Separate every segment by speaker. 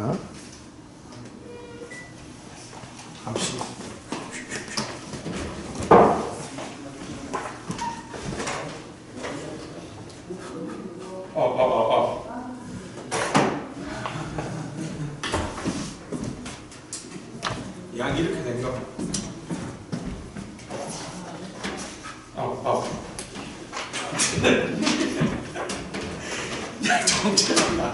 Speaker 1: 자, 잠시. 양이 이렇게 된 거. 야, 정체된다.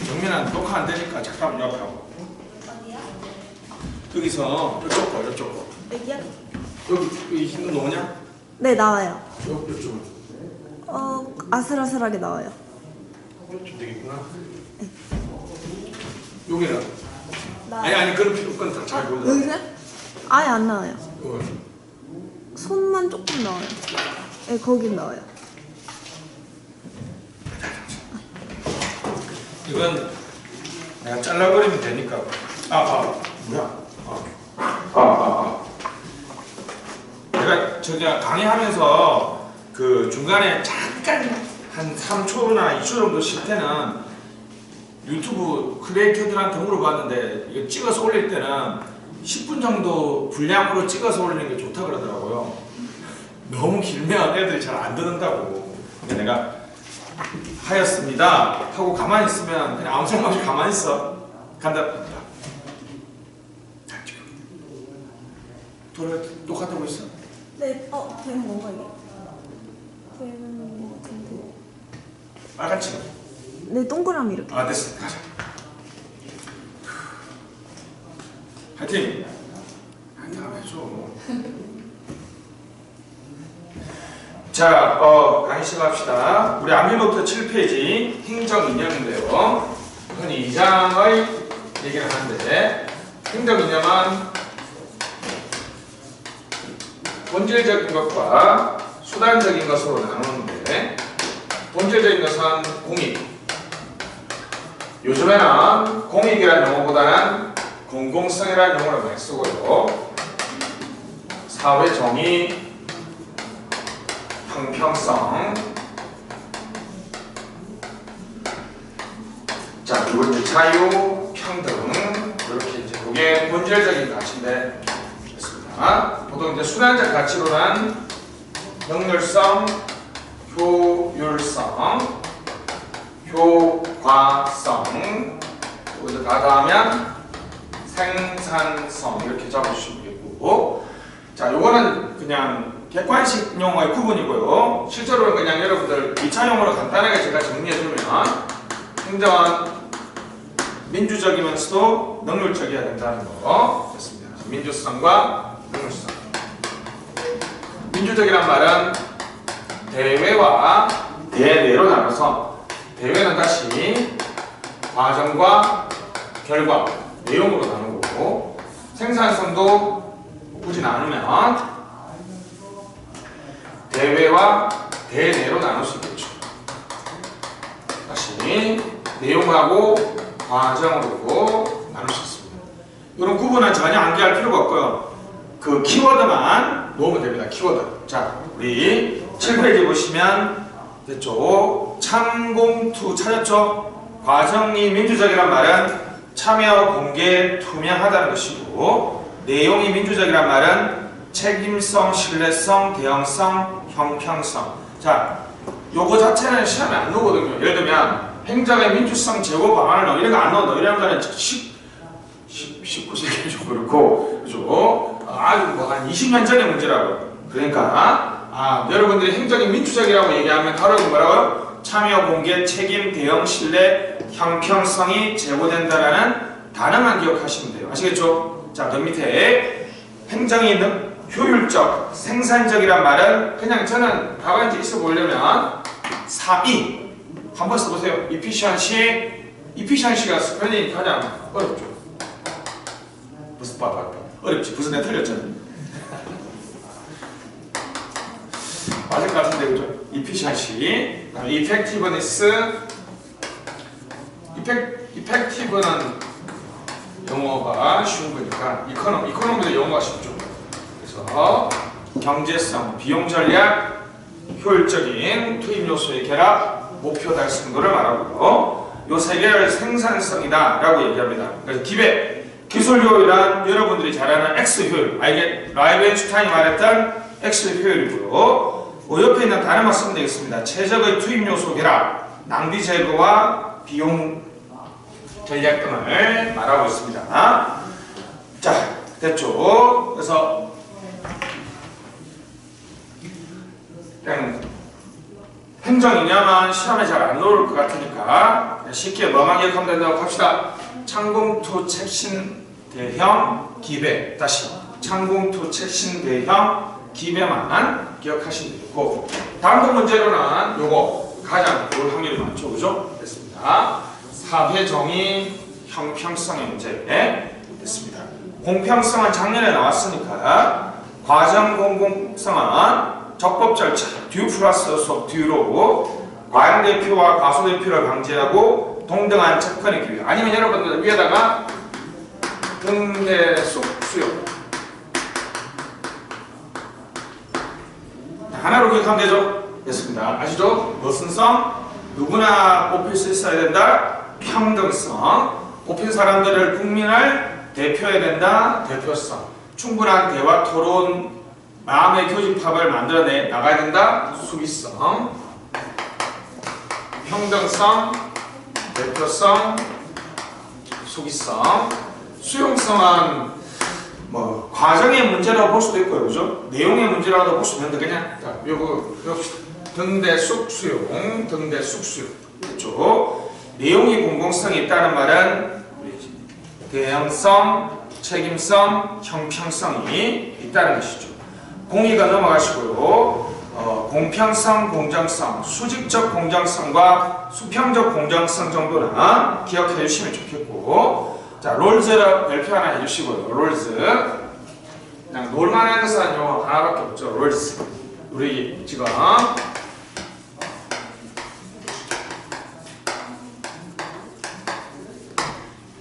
Speaker 1: 정민아, 녹화 안 되니까 잠깐 옆에 하고.
Speaker 2: 어디야?
Speaker 1: 여기서 이쪽 거, 이쪽 거.
Speaker 2: 여기야?
Speaker 1: 여기 흰 거 나오냐?
Speaker 2: 네, 나와요.
Speaker 1: 이쪽은.
Speaker 2: 아슬아슬하게 나와요.
Speaker 1: 좀 되겠구나. 여기는?
Speaker 2: 나
Speaker 1: 아니, 그런 필요 없건 잘 보자.
Speaker 2: 여기는? 아예 안 나와요.
Speaker 1: 이건.
Speaker 2: 손만 조금 나와요. 네, 거긴 나와요.
Speaker 1: 이건 내가 잘라버리면 되니까. 뭐야? 내가 저기 강의하면서 그 중간에 잠깐 한 3초나 2초 정도 쉴 때는 유튜브 크리에이터들한테 물어봤는데 이거 찍어서 올릴 때는 10분 정도 분량으로 찍어서 올리는 게 좋다 그러더라고요. 너무 길면 애들이 잘 안 듣는다고. 근데 내가 하였습니다 하고 가만히 있으면 그냥 아무 생각 없이 가만히 있어. 간다. 돌아 똑같다고 있어?
Speaker 2: 네, 되는 건가 이게? 되는 거 같은데.
Speaker 1: 빨간 치.
Speaker 2: 네, 동그라미 이렇게.
Speaker 1: 됐어. 가자. 파이팅. 한번 해줘. 자, 강의 시작합시다. 우리 암기노트 7페이지 행정이념인데요. 흔히 2장의 얘기를 하는데, 행정이념은 본질적인 것과 수단적인 것으로 나누는데, 본질적인 것은 공익. 요즘에는 공익이라는 용어보다는 공공성이라는 용어를 많이 쓰고요. 사회 정의, 형평성. 자, 그리고 이제 자유, 평등. 이렇게 이제 그게 본질적인 가치인데, 됐습니다. 보통 이제 수단적 가치로는 능률성, 효율성, 효과성, 그리고 이제 다 더하면 생산성 이렇게 잡아주시면 되겠고, 자, 요거는 그냥 객관식 용어의 구분이고요. 실제로는 그냥 여러분들 2차 용어로 간단하게 제가 정리해주면 행정은 민주적이면서도 능률적이어야 된다는 거 됐습니다. 민주성과 능률성. 민주적이란 말은 대외와 대내로 나눠서, 대외는 다시 과정과 결과, 내용으로 나누고, 생산성도 굳이 나누면 대외와 대내로 나눌 수 있겠죠. 다시 내용하고 과정으로 나눌 수 있습니다. 이런 구분은 전혀 암기할 필요가 없고요. 그 키워드만 놓으면 됩니다. 키워드. 자, 우리 7페이지 보시면 됐죠. 참공투 찾았죠? 과정이 민주적이란 말은 참여, 공개, 투명하다는 것이고, 내용이 민주적이란 말은 책임성, 신뢰성, 대응성, 형평성. 자, 요거 자체는 시험에 안 나오거든요. 예를 들면 행정의 민주성 제고 방안을 넣어, 이런 거 안 넣어. 이런 거는 19세기 좀 그렇고, 그죠? 아주 뭐 한 20년 전의 문제라고. 그러니까 여러분들이 행정이 민주적이라고 얘기하면 바로 뭐라고요? 참여, 공개, 책임, 대응, 신뢰, 형평성이 제고된다라는 단어만 기억하시면 돼요. 아시겠죠? 자, 그 밑에 행정이 효율적, 생산적이란 말은 그냥 저는 답안지 있어 보려면 4E 한번 써보세요. efficiency가 스펠링이 가장 어렵죠. 무슨 봐봐. 어렵지. 무슨 내 틀렸잖아. 맞을 것 같은데, 그죠? efficiency. effectiveness. effective는 영어가 쉬운 거니까 이코노미도 영어가 쉽죠. 그래서 경제성, 비용 전략, 효율적인 투입 요소의 결합, 목표 달성도를 말하고요. 요 세 개를 생산성이다 라고 얘기합니다. 그래서 기백, 기술 효율은 여러분들이 잘 아는 X 효율, 라이벤슈타인이 말했던 X 효율이고요. 옆에 있는 단어만 쓰면 되겠습니다. 최적의 투입 요소 결합, 낭비 제거와 비용 전략 등을 말하고 있습니다. 자, 됐죠? 그래서 행정이냐만 시험에 잘 안 나올 것 같으니까 쉽게 뭐만 기억하면 된다고 합시다. 창공투 책신 대형 기배, 다시 창공투 책신 대형 기배만 기억하시면 되고, 다음 문제로는 요거 가장 볼 확률이 많죠, 그죠? 됐습니다. 사회정의 형평성의 문제 됐습니다. 공평성은 작년에 나왔으니까 과정 공공성은 적법 절차 듀 플러스 속 듀로 과잉대표와 과소대표를 방지하고 동등한 접근의 기회, 아니면 여러분들 위에다가 등대숙 수용 하나로 기억하면 되죠? 됐습니다. 아시죠? 무슨 성? 누구나 뽑힐 수 있어야 된다. 평등성. 뽑힌 사람들을 국민을 대표해야 된다. 대표성. 충분한 대화 토론 마음의 교집합을 만들어내 나가야 된다. 수비성. 평등성, 대표성, 수기성. 수용성은 뭐 과정의 문제라고 볼 수도 있고요, 그죠? 내용의 문제라고 볼 수도 있는데 그냥 자, 요거 봅시다. 등대숙 수용, 등대숙 수용. 그렇죠? 내용이 공공성이 있다는 말은 대형성, 책임성, 형평성이 있다는 것이죠. 공의가 넘어가시고요. 공평성, 공정성, 수직적 공정성과 수평적 공정성 정도는 기억해 주시면 좋겠고, 자, 롤즈 별표 하나 해주시고요. 롤즈. 그냥 놀만 하는 것은 요 하나밖에 없죠. 롤즈. 우리 지금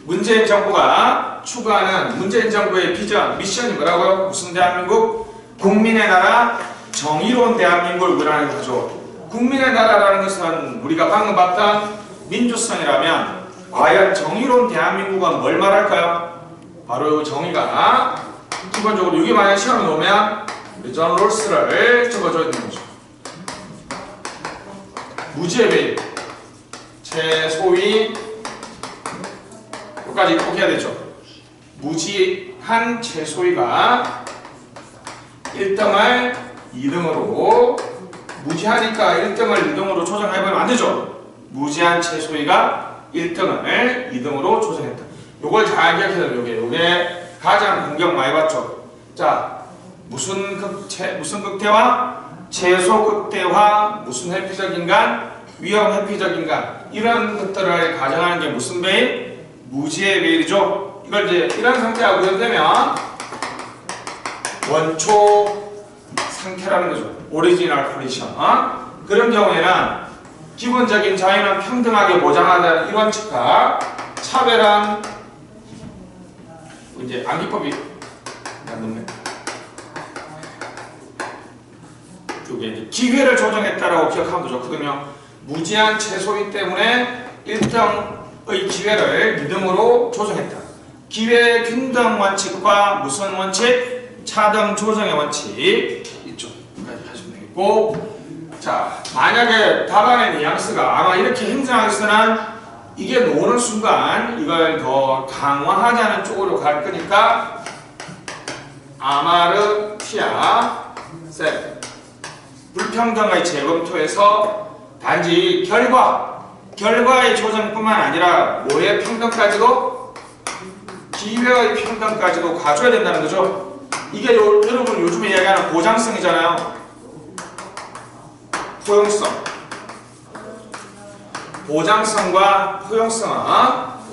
Speaker 1: 문재인 정부가 추구하는 문재인 정부의 비전, 미션이 뭐라고요? 무슨 대한민국? 국민의 나라, 정의로운 대한민국을 구현하는 거죠. 국민의 나라라는 것은 우리가 방금 봤던 민주성이라면 과연 정의로운 대한민국은 뭘 말할까요? 바로 정의가 기본적으로 여기 만약 시험에 놓으면 존 롤스를 적어줘야 되는 거죠. 무지의 배임, 최소위 여기까지 꼭 해야 되죠. 무지한 최소위가 1등을 2등으로, 무지하니까 1등을 2등으로 조정해보면 안 되죠. 무지한 최소위가 1등을 2등으로 조정했다. 요걸 잘 기억해야 돼요. 요게 가장 공격 많이 받죠. 자, 무슨 극대화? 최소 극대화, 무슨 회피적 인간? 위험 회피적 인간. 이런 것들을 가정하는 게 무슨 배일? 무지의 배일이죠. 이걸 이제 이런 상태가 구현되면 원초 상태라는 거죠. 오리지널 컨디션. 그런 경우에는 기본적인 자유는 평등하게 보장한다는 이 원칙과 차별한 이제 암기법이 맞는 이게 이제 기회를 조정했다라고 기억하면 좋거든요. 무지한 최소위 때문에 1등의 기회를 2등으로 조정했다. 기회 균등 원칙과 무슨 원칙? 차등 조정의 원칙 있죠. 여기까지 하시면 되겠고, 자, 만약에 답안의 뉘앙스가 아마 이렇게 행정학에서는 이게 노는 순간 이걸 더 강화하자는 쪽으로 갈 거니까 아마르티아 셋 불평등의 재검토에서 단지 결과의 조정뿐만 아니라 뭐의 평등까지도, 기회의 평등까지도 가져야 된다는 거죠. 이게 여러분 요즘에 이야기하는 보장성이잖아요. 포용성. 보장성과 포용성은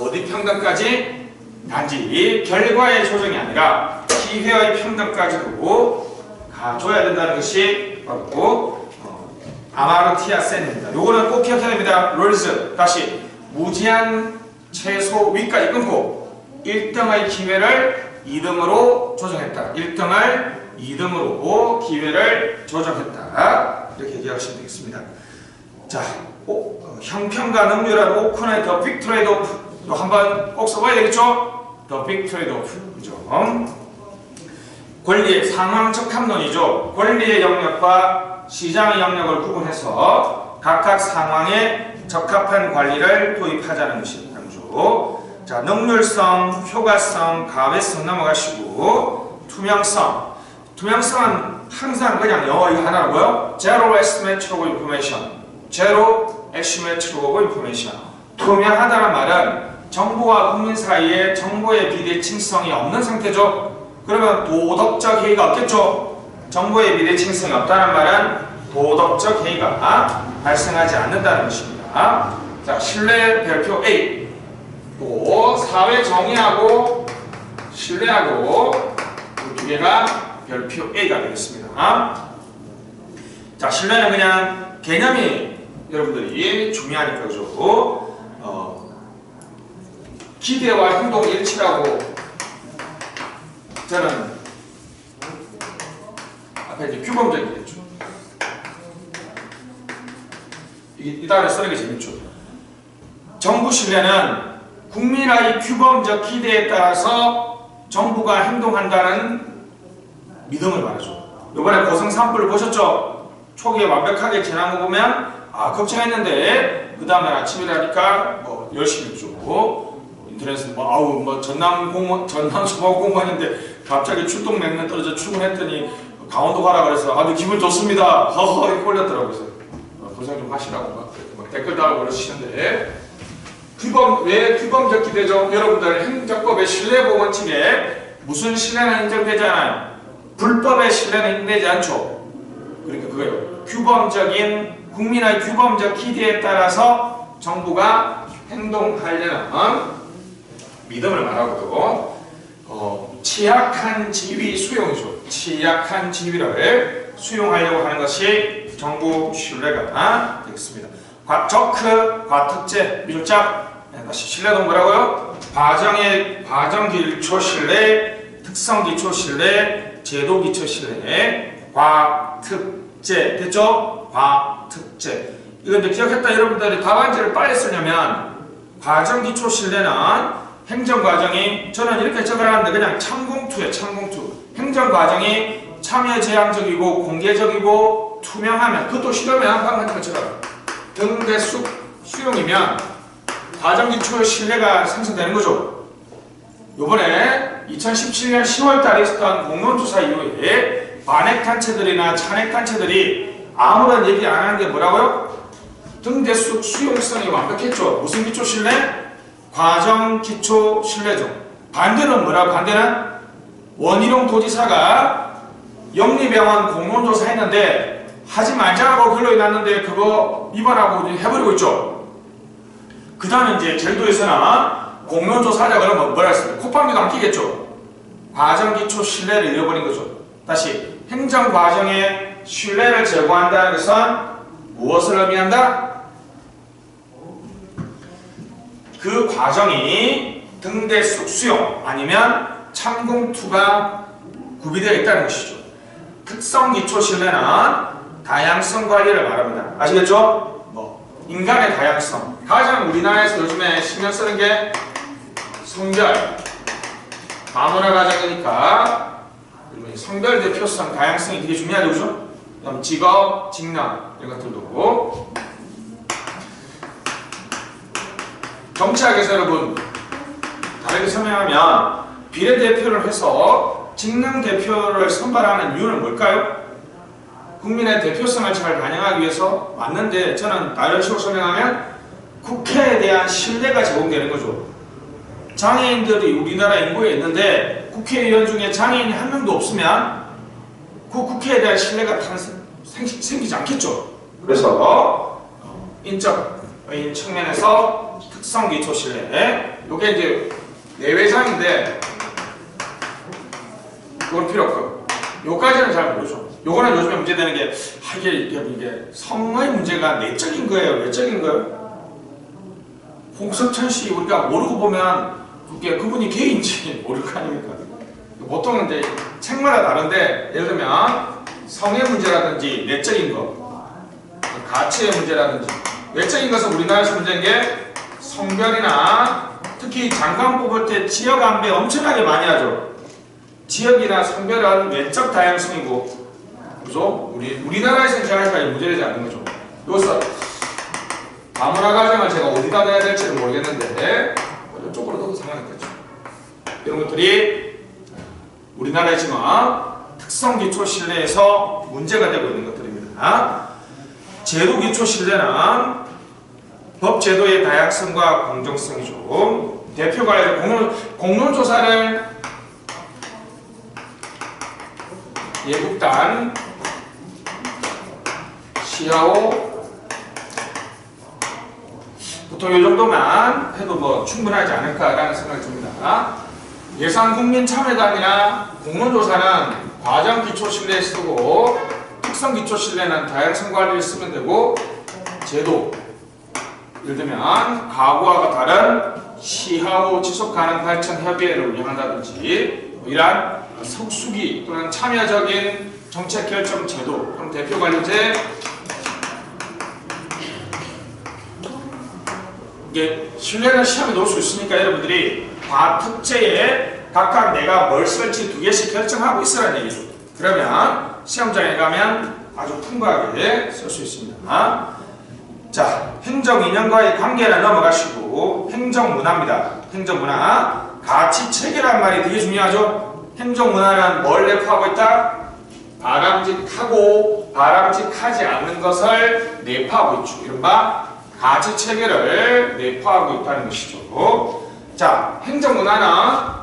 Speaker 1: 어디 평등까지? 단지 결과의 조정이 아니라 기회의 평등까지도 가져야 된다는 것이 바로 아마르티아 센입니다. 요거는 꼭 기억해야 됩니다. 롤즈. 다시 무지한 최소 위까지 끊고 1등의 기회를 2등으로 조정했다. 1등을 2등으로 기회를 조정했다. 이렇게 얘기하시면 되겠습니다. 자, 형평과 능률한 오큰의 The Big Trade-off 또 한번 꼭 써봐야 되겠죠? The Big Trade-off. 그죠? 권리의 상황 적합론이죠. 권리의 영역과 시장의 영역을 구분해서 각각 상황에 적합한 관리를 도입하자는 것이 강조. 자, 능률성, 효과성, 가외성 넘어가시고 투명성. 투명성은 항상 그냥 영어 이거 하나라고요. Zero asymmetrical information. Zero asymmetrical information. 투명하다는 말은 정부와 국민 사이에 정보의 비대칭성이 없는 상태죠. 그러면 도덕적 해이가 없겠죠. 정보의 비대칭성이 없다는 말은 도덕적 해이가 발생하지 않는다는 것입니다. 자, 신뢰 별표 A. 또 사회 정의하고 신뢰하고 이 두 개가 별표 A가 되겠습니다. 자, 신뢰는 그냥 개념이 여러분들이 중요하니까 그죠. 기대와 행동 일치라고 저는 앞에 이제 규범적이겠죠. 이 단어 쓰는 게 재밌죠. 정부 신뢰는 국민의 규범적 기대에 따라서 정부가 행동한다는 믿음을 말하죠. 이번에 고성 산불을 보셨죠? 초기에 완벽하게 지난 거 보면 걱정했는데 그 다음날 아침이라니까 열심히 했죠. 인터넷에서 전남 소방 공무원인데 갑자기 출동 맹면 떨어져 출근했더니 강원도 가라 그래서 아주 기분 좋습니다. 허허 이렇게 올렸더라고요. 그래서 고생 좀 하시라고 막 댓글 달고 그러시는데 왜 규범적 기대죠? 여러분들 행정법의 신뢰보호 원칙에 무슨 신뢰는 인정되지 않아요? 불법의 신뢰는 인정되지 않죠. 그러니까 그거예요. 규범적인 국민의 규범적 기대에 따라서 정부가 행동하려는 믿음을 말하고도 취약한 지위 수용이죠. 취약한 지위를 수용하려고 하는 것이 정부 신뢰가 되겠습니다. 적크, 과특제, 밀착. 다시 신뢰는 뭐라고요? 과정 기초 신뢰, 특성 기초 신뢰, 제도 기초 신뢰, 과특제. 됐죠? 과특제. 이건 이제 기억했다 여러분들이 답안지를 빨리 쓰려면 과정 기초 신뢰는 행정 과정이 저는 이렇게 적어놨는데 그냥 참공투에 참공투. 행정 과정이 참여 제한적이고 공개적이고 투명하면 그것도 싫으면 방금 같은 것처럼 등대숙 수용이면 과정 기초 신뢰가 생성되는 거죠. 요번에 2017년 10월달에 있었던 공론조사 이후에 반핵단체들이나 찬핵단체들이 아무런 얘기 안 하는 게 뭐라고요? 등대숙 수용성이 완벽했죠. 무슨 기초 신뢰? 과정 기초 신뢰죠. 반대는 뭐라고? 반대는 원희룡 도지사가 영리병원 공론조사 했는데 하지 말자고 글로 해놨는데 그거 위반하고 해버리고 있죠. 그 다음에 이제 제주도에서는 공론조사 하자 그러면 뭐라 했습니까? 콧방귀도 안 끼겠죠. 과정 기초 신뢰를 잃어버린 거죠. 다시 행정 과정에 신뢰를 제고한다는 것은 무엇을 의미한다? 그 과정이 등대숙 수용 아니면 참공투가 구비되어 있다는 것이죠. 특성 기초 신뢰는 다양성 관리를 말합니다. 아시겠죠? 인간의 다양성. 가장 우리나라에서 요즘에 신경 쓰는 게 성별. 다문화 가정이니까 성별 대표성, 다양성이 되게 중요하죠. 그죠? 그다음 직업, 직능 이런 것들도. 정치학에서 여러분 다르게 설명하면 비례대표를 해서 직능대표를 선발하는 이유는 뭘까요? 국민의 대표성을 잘 반영하기 위해서 맞는데 저는 다른 식으로 설명하면 국회에 대한 신뢰가 제공되는 거죠. 장애인들이 우리나라 인구에 있는데 국회의원 중에 장애인이 한 명도 없으면 그 국회에 대한 신뢰가 생기지 않겠죠. 그래서 인적인 측면에서 특성 기초 신뢰. 이게 이제 내외장인데 이건 필요 없고 요까지는 잘 모르죠. 요거는 요즘에 문제되는 게 이게 성의 문제가 내적인 거예요, 외적인 거예요? 홍석천 씨 우리가 모르고 보면 그게 그분이 개인지 모를 거 아닙니까? 보통은 이제 책마다 다른데 예를 들면 성의 문제라든지 내적인 것, 가치의 문제라든지 외적인 것은 우리나라에서 문제인 게 성별이나 특히 장관 뽑을 때 지역 안배 엄청나게 많이 하죠. 지역이나 성별은 외적 다양성이고, 그죠? 우리나라에서는 제가 문제되지 않는 거죠. 여기서 다문화 가정을 제가 어디다 넣어야 될지는 모르겠는데 이쪽으로 넣어도 상관없겠죠. 이런 것들이 우리나라의 지금 특성 기초 신뢰에서 문제가 되고 있는 것들입니다. 제도 기초 신뢰는 법 제도의 다양성과 공정성이죠. 대표가 공론조사를 예국단, 시야오 보통 이 정도만 해도 뭐 충분하지 않을까라는 생각이 듭니다. 예산 국민 참여단이나 공론조사는 과정 기초 신뢰에 쓰고 특성 기초 신뢰는 다양성 관리에 쓰면 되고, 제도 예를 들면 가구와 다른 시하오 지속 가능 발전 협의회를 운영한다든지 이러한 성수기 또는 참여적인 정책 결정 제도, 그럼 대표 관리제 이게 신뢰는 시험에 넣을 수 있으니까 여러분들이 과특제에 각각 내가 뭘 쓸지 2개씩 결정하고 있으라는 얘기죠. 그러면 시험장에 가면 아주 풍부하게 쓸 수 있습니다. 자, 행정인연과의 관계를 넘어가시고 행정문화입니다. 행정문화, 가치체계란 말이 되게 중요하죠. 행정문화는 뭘 내포하고 있다? 바람직하고 바람직하지 않는 것을 내포하고 있죠. 이른바 가치체계를 내포하고 있다는 것이죠. 자, 행정문화는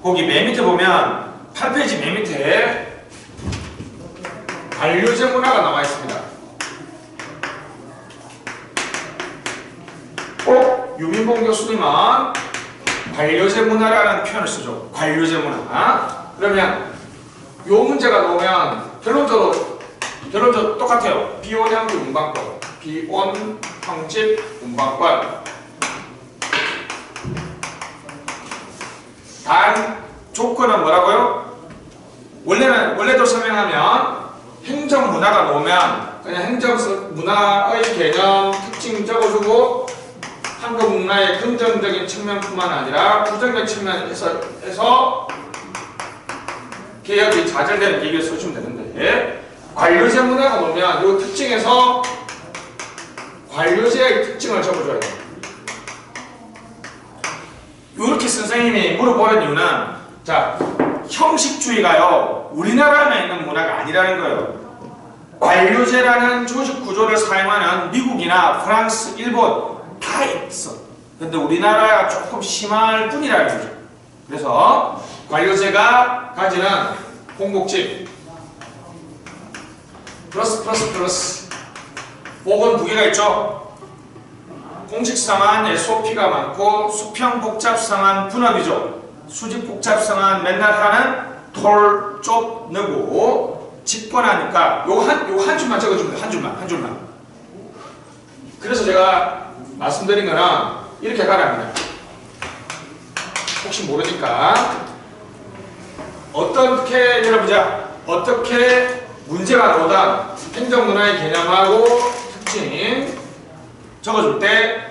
Speaker 1: 거기 맨 밑에 보면 8페이지 맨 밑에 관료제 문화가 나와 있습니다. 유민봉 교수님은 관료제 문화라는 표현을 쓰죠. 관료제 문화. 그러면 요 문제가 나오면 결론적으로 똑같아요. 비원형식 운반권, 비원 형식 운반권. 단 조건은 뭐라고요? 원래도 설명하면 행정 문화가 나오면 그냥 행정 문화의 개념 특징 적어주고 한국 문화의 긍정적인 측면뿐만 아니라 부정적 측면에서 개혁이 좌절되는 얘기를 써주면 되는데, 관료제 문화가 나오면 이 특징에서 관료제의 특징을 적어줘야 돼요. 이렇게 선생님이 물어보는 이유는, 자, 형식주의가요 우리나라에 있는 문화가 아니라는 거예요. 관료제라는 조직 구조를 사용하는 미국이나 프랑스, 일본 다 있어. 근데 우리나라가 조금 심할 뿐이라는 거죠. 그래서 관료제가 가지는 공복집 플러스 복은 2개가 있죠. 공식상한 SOP가 많고 수평 복잡상한 분업이죠. 수직 복잡상한 맨날 하는 톨, 쪽, 느고 집권하니까 요 한 줄만 적어주면 한 줄만. 그래서 제가 말씀드린 거는 이렇게 가랍니다. 혹시 모르니까 어떻게 문제가 나오다 행정문화의 개념하고 특징 적어줄 때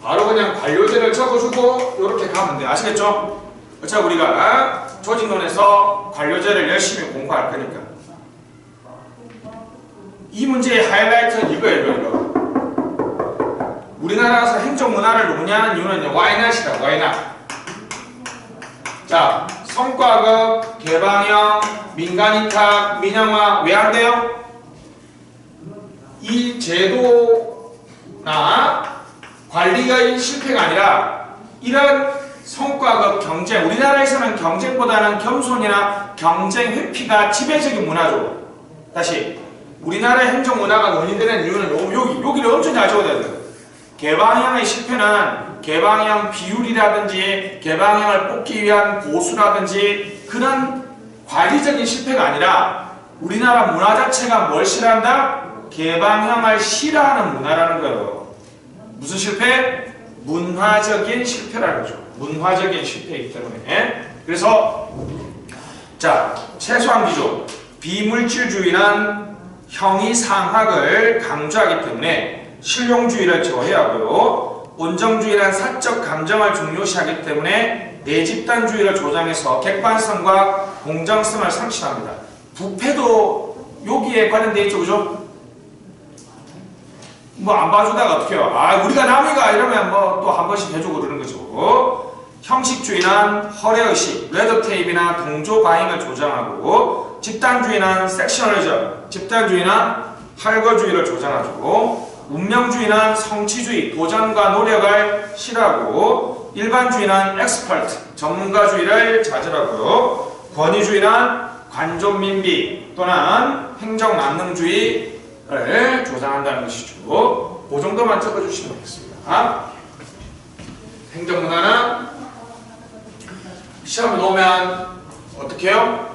Speaker 1: 바로 그냥 관료제를 적어주고 이렇게 가면 돼. 아시겠죠? 어차피 우리가 조직론에서 관료제를 열심히 공부할 거니까. 이 문제의 하이라이트는 이거예요. 우리나라에서 행정문화를 논의하는 이유는 why not이다. why not. 자, 성과급, 개방형, 민간위탁, 민영화 왜 안 돼요? 이 제도나 관리가 실패가 아니라 이런 성과급 경쟁, 우리나라에서는 경쟁보다는 겸손이나 경쟁 회피가 지배적인 문화죠. 다시 우리나라의 행정문화가 논의되는 이유는 여기를 엄청 잘 적어야 돼요. 개방형의 실패는 개방형 비율이라든지 개방형을 뽑기 위한 보수라든지 그런 관리적인 실패가 아니라 우리나라 문화 자체가 뭘 싫어한다? 개방형을 싫어하는 문화라는 거예요. 무슨 실패? 문화적인 실패라는 거죠. 문화적인 실패이기 때문에. 그래서 자, 최소한 기조 비물질주의란 형이상학을 강조하기 때문에 실용주의를 저해하고요. 온정주의란 사적 감정을 중요시하기 때문에 내집단주의를 조장해서 객관성과 공정성을 상실합니다. 부패도 여기에 관련돼 있죠, 그죠? 뭐 안 봐주다가 어떻게 해요? 아, 우리가 남이가 이러면 뭐 또 한 번씩 해주고 그러는 거죠. 형식주의는 허례의식, 레드테이프나 동조과잉을 조장하고, 집단주의는 섹셔널리즘, 집단주의는 할거주의를 조장하죠. 운명주의는 성취주의, 도전과 노력을 싫어하고, 일반주의는 엑스퍼트, 전문가주의를 자제하고요. 권위주의는 관존민비 또는 행정만능주의를 조장한다는 것이죠. 그 정도만 적어주시면 되겠습니다. 행정문화는 시험에 놓으면 어떻게 해요?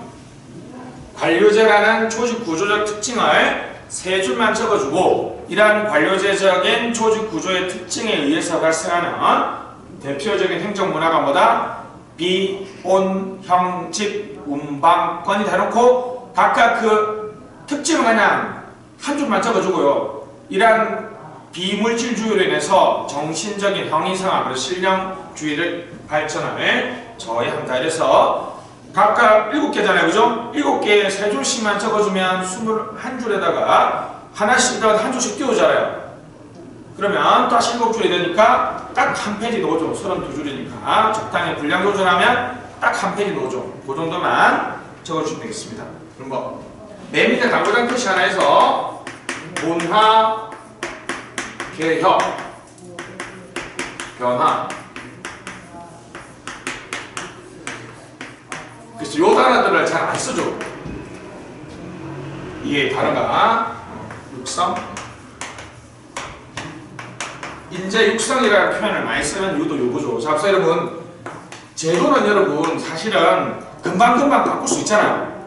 Speaker 1: 관료제라는 조직 구조적 특징을 세 줄만 적어주고, 이러한 관료제적인 조직 구조의 특징에 의해서 발생하는 대표적인 행정문화가 뭐다? 비, 온, 형, 집, 운방,권이 다 해놓고 각각 그 특징을 그냥 한 줄만 적어주고요. 이러한 비물질주의로 인해서 정신적인 형이상학으로 실령주의를 발전을 저해한다. 이래서 각각 7개잖아요, 그죠? 7개에 3줄씩만 적어주면 21줄에다가 하나씩 한 줄씩 띄우잖아요. 그러면 다시 7줄이 되니까 딱 한 페이지 넣어줘. 32줄이니까 적당히 분량 조절하면 딱 한 페이지 넣어줘. 그 정도만 적어주시면 되겠습니다. 그럼 뭐 맨 밑에 당구장 표시 하나 해서 문화, 개혁, 변화. 그래서 요 단어들을 잘 안 쓰죠. 이게 단어가 육성, 인재 육성이라는 표현을 많이 쓰는 이유도 요거죠. 자, 그래서 여러분, 제도는 여러분 사실은 금방금방 바꿀 수 있잖아요.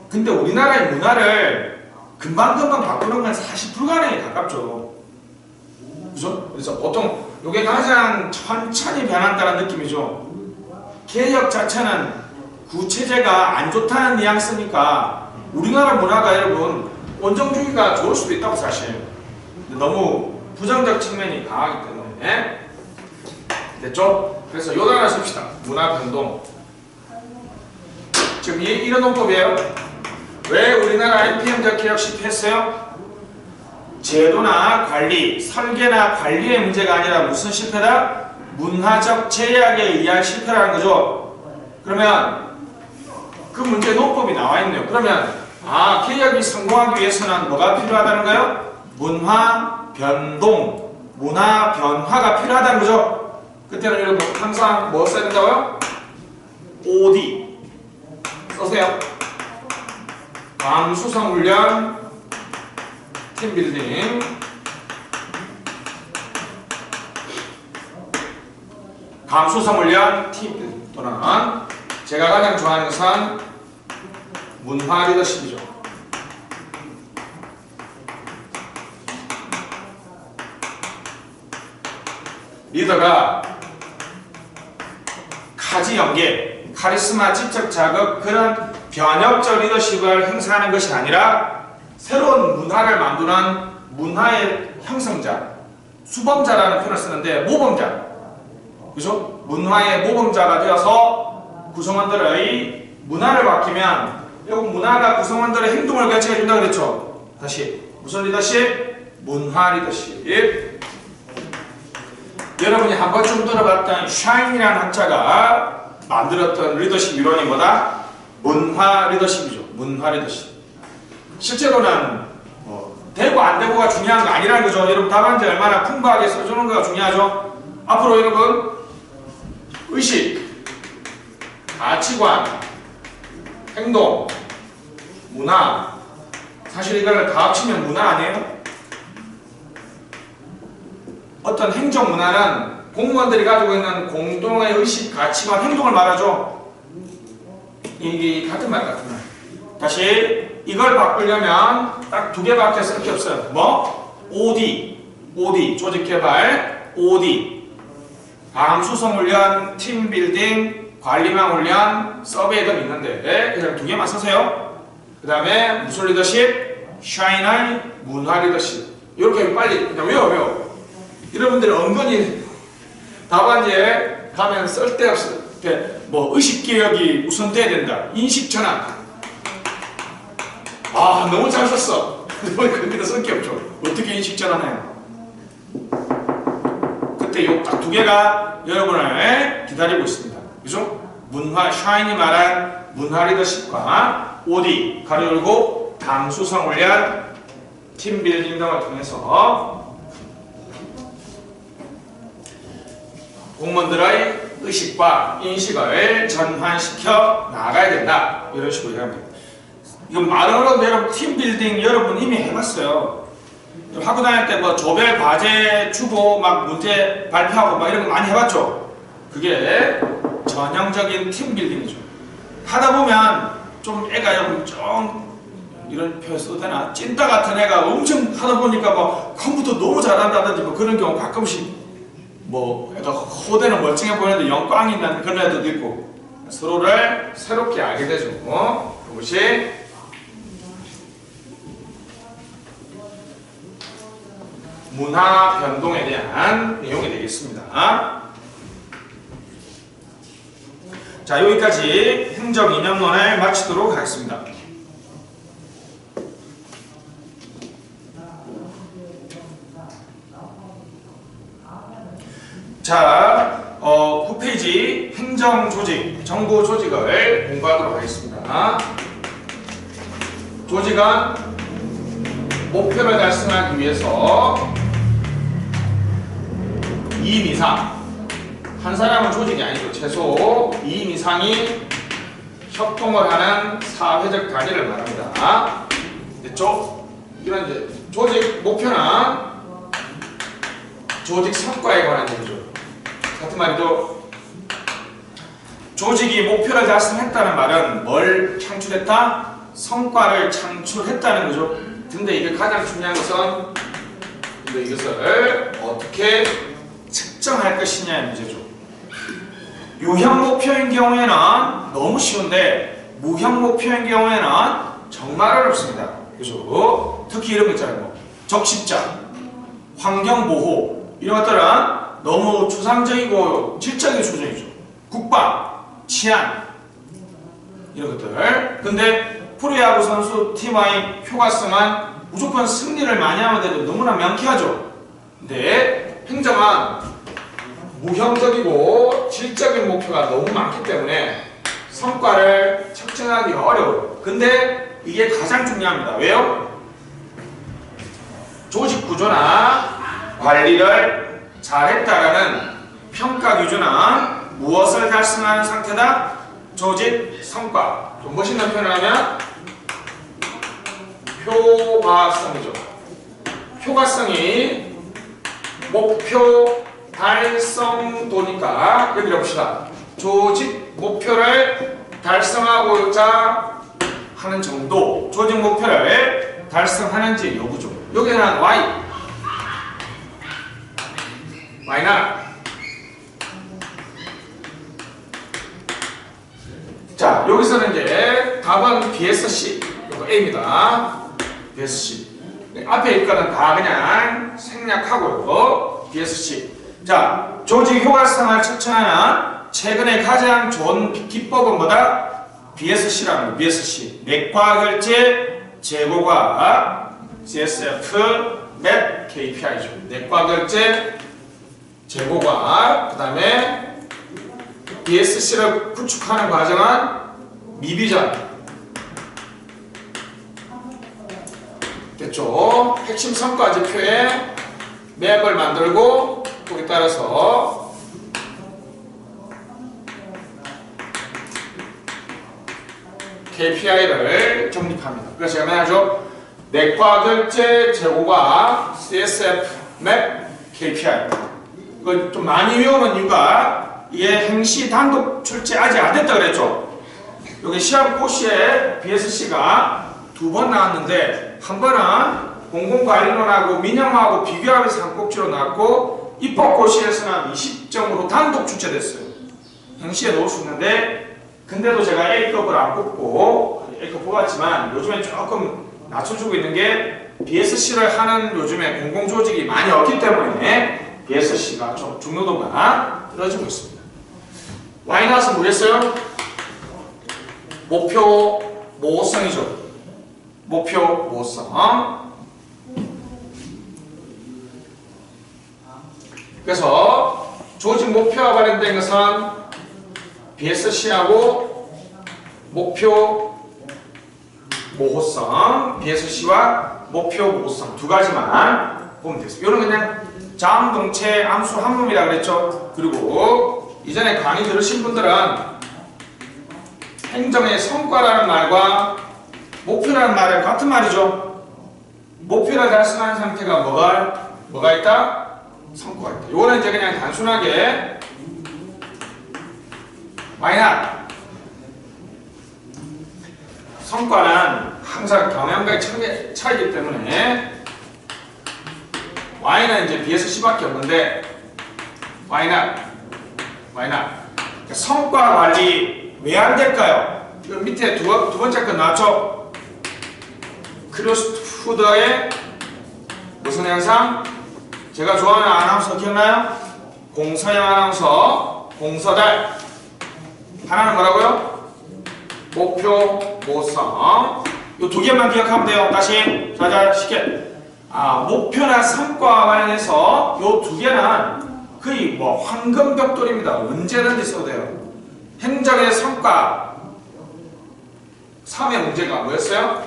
Speaker 1: 근데 우리나라의 문화를 금방금방 바꾸는 건 사실 불가능에 가깝죠. 그죠? 그래서 보통 이게 가장 천천히 변한다는 느낌이죠. 개혁 자체는 구체제가 안 좋다는 뉘앙스니까 우리나라 문화가 여러분 원정주의가 좋을 수도 있다고 사실. 근데 너무 부정적 측면이 강하기 때문에. 됐죠? 그래서 요 단어 씁시다. 문화 변동. 지금 이런 논법이에요. 왜 우리나라 NPM적 개혁 실패했어요? 제도나 관리, 설계나 관리의 문제가 아니라 무슨 실패다? 문화적 제약에 의한 실패라는 거죠. 그러면 그 문제 논법이 나와 있네요. 그러면 개혁이 성공하기 위해서는 뭐가 필요하다는 거예요? 문화 변동, 문화 변화가 필요하다는 거죠. 그때는 여러분 항상 뭐 써야 된다고요? OD 써세요. 감수성 훈련, 팀빌딩, 감수성 훈련, 팀빌딩 또는 제가 가장 좋아하는 것은 문화 리더십이죠. 리더가 카지 연계, 카리스마, 지적 자극, 그런 변혁적 리더십을 행사하는 것이 아니라 새로운 문화를 만드는 문화의 형성자, 수범자라는 표현을 쓰는데 모범자, 그죠? 문화의 모범자가 되어서 구성원들의 문화를 바뀌면 결국 문화가 구성원들의 행동을 결정해 준다 그랬죠. 다시 무슨 리더십? 문화 리더십. 여러분이 한 번쯤 들어봤던 샤인이라는 학자가 만들었던 리더십 이론이 뭐다? 문화 리더십이죠. 문화 리더십. 실제로는 되고 안 되고가 중요한 거 아니라는 거죠. 여러분 답안지 얼마나 풍부하게 써주는 거가 중요하죠. 앞으로 여러분 의식, 가치관, 행동, 문화, 사실 이걸 다 합치면 문화 아니에요? 어떤 행정 문화는 공무원들이 가지고 있는 공동의 의식, 가치관, 행동을 말하죠. 이게 같은 말 같은 말. 다시 이걸 바꾸려면 딱 2개밖에 쓸 게 없어요. 뭐? OD, 조직개발, OD, 암수성 훈련, 팀빌딩, 관리망 훈련, 서베이 등 있는데 그냥 두 개만 쓰세요. 그 다음에 무술 리더십, 샤이나이, 문화 리더십. 이렇게 빨리 그냥 외워. 여러분들이 은근히 답안지에 가면 쓸데없을 때 뭐 의식개혁이 우선돼야 된다. 인식전환. 아 너무 잘 썼어. 근데 쓸게 없죠. 어떻게 인식전환해요? 그때 요 딱 두 개가 여러분을 기다리고 있습니다. 그죠? 문화, 샤이니 말한 문화 리더십과 OD, 가로 열고 담수성 훈련, 팀빌딩 등을 통해서 공무원들의 의식과 인식을 전환시켜 나가야 된다. 이런 식으로 얘기합니다. 이건 말로는 여러분 팀빌딩 여러분 이미 해봤어요. 학교 다닐 때 뭐 조별 과제 주고 막 문제 발표하고 막 이런 거 많이 해봤죠. 그게 전형적인 팀빌딩이죠. 하다 보면 좀 애가 좀 이런 표현 써도 되나? 찐따 같은 애가 엄청 하다 보니까 뭐 컴퓨터 너무 잘한다든지 뭐 그런 경우 가끔씩 뭐 애가 호대는 멀쩡해 보이는데 영광이 있는 그런 애들도 있고 서로를 새롭게 알게 되죠. 그것이 문화 변동에 대한 내용이 되겠습니다. 자, 여기까지 행정 이념론을 마치도록 하겠습니다. 자, 후페이지 행정조직, 정보조직을 공부하도록 하겠습니다. 조직은 목표를 달성하기 위해서 2인 이상, 한 사람은 조직이 아니고 최소 2인 이상이 협동을 하는 사회적 단위를 말합니다. 됐죠? 이런 이제 조직 목표는 조직 성과에 관한 얘기죠. 같은 말이죠. 조직이 목표를 달성했다는 말은 뭘 창출했다? 성과를 창출했다는 거죠. 근데 이게 가장 중요한 것은 이것을 어떻게 측정할 것이냐의 문제죠. 유형 목표인 경우에는 너무 쉬운데 무형 목표인 경우에는 정말 어렵습니다. 그죠? 특히 이런 거 있잖아요. 뭐 적십자, 환경보호 이런 것들은 너무 추상적이고 질적인 수준이죠. 국방, 치안 이런 것들. 근데 프로야구 선수 팀의 효과성은 무조건 승리를 많이 하면 돼도 너무나 명쾌하죠. 근데 행정은 무형적이고 질적인 목표가 너무 많기 때문에 성과를 측정하기 어려워요. 근데 이게 가장 중요합니다. 왜요? 조직 구조나 관리를 잘했다라는 평가 기준은 무엇을 달성하는 상태다? 조직 성과. 좀 멋있는 표현을 하면 효과성이죠. 효과성이 목표 달성도니까 여기 봅시다. 조직 목표를 달성하고자 하는 정도, 조직 목표를 달성하는지 여부죠. 여기는 Y. Y나. 자, 여기서는 이제 답은 BSC, 이거 A입니다. BSC. 앞에 있거는 다 그냥 생략하고요. BSC. 자, 조직 효과성을 측정하는 최근에 가장 좋은 기법은 뭐다? BSC라는 거예요. BSC. 맥과 결제, 재고과, CSF, 맵, KPI죠. 맥과 결제, 재고과, 그 다음에 BSC를 구축하는 과정은 미비전. 됐죠? 핵심 성과 지표에 맵을 만들고 거기에 따라서 KPI를 정립합니다. 그래서 제가 말하죠. 맥과 결제, 재고과, CSF, 맵, KPI. 이거 좀 많이 외우는 이유가 이게 행시 단독 출제 아직 안 됐다 그랬죠. 여기 시험 고시에 BSC가 2번 나왔는데 한 번은 공공관리론하고 민영하고 비교하면서 한 꼭지로 나왔고 입법고시에서는 20점으로 단독 출제됐어요. 형시에 넣을 수 있는데 근데도 제가 A급을 안 뽑고 A급 뽑았지만 요즘에 조금 낮춰주고 있는 게 BSC를 하는 요즘에 공공조직이 많이 없기 때문에 BSC가 좀 중요도가 떨어지고 있습니다. Y낫은 뭐겠어요? 목표 모호성이죠. 목표 모호성. 그래서 조직 목표와 관련된 것은 BSC하고 목표 모호성, BSC와 목표 모호성 두 가지만 보면 되겠습니다. 이런 그냥 자음동체 암수 한몸이라 그랬죠. 그리고 이전에 강의 들으신 분들은 행정의 성과라는 말과 목표라는 말은 같은 말이죠. 목표를 달성하는 상태가 뭐가 있다? 성과가 있다. 이거는 이제 그냥 단순하게 마이너스 성과는 항상 경향과의 차이기 때문에 Y는 이제 BSC밖에 없는데 Y는 성과 관리 왜 안 될까요? 밑에 두 번째 건 나왔죠? 크로스푸드의 무슨 현상? 제가 좋아하는 아나운서 기억나요? 공서영 아나운서, 공서달. 하나는 뭐라고요? 목표, 모성. 이 두 개만 기억하면 돼요. 다시 자자 쉽게. 목표나 성과와 관련해서 이 두 개는 거의 뭐 황금벽돌입니다. 언제든지 써도 돼요. 행정의 성과 3의 문제가 뭐였어요?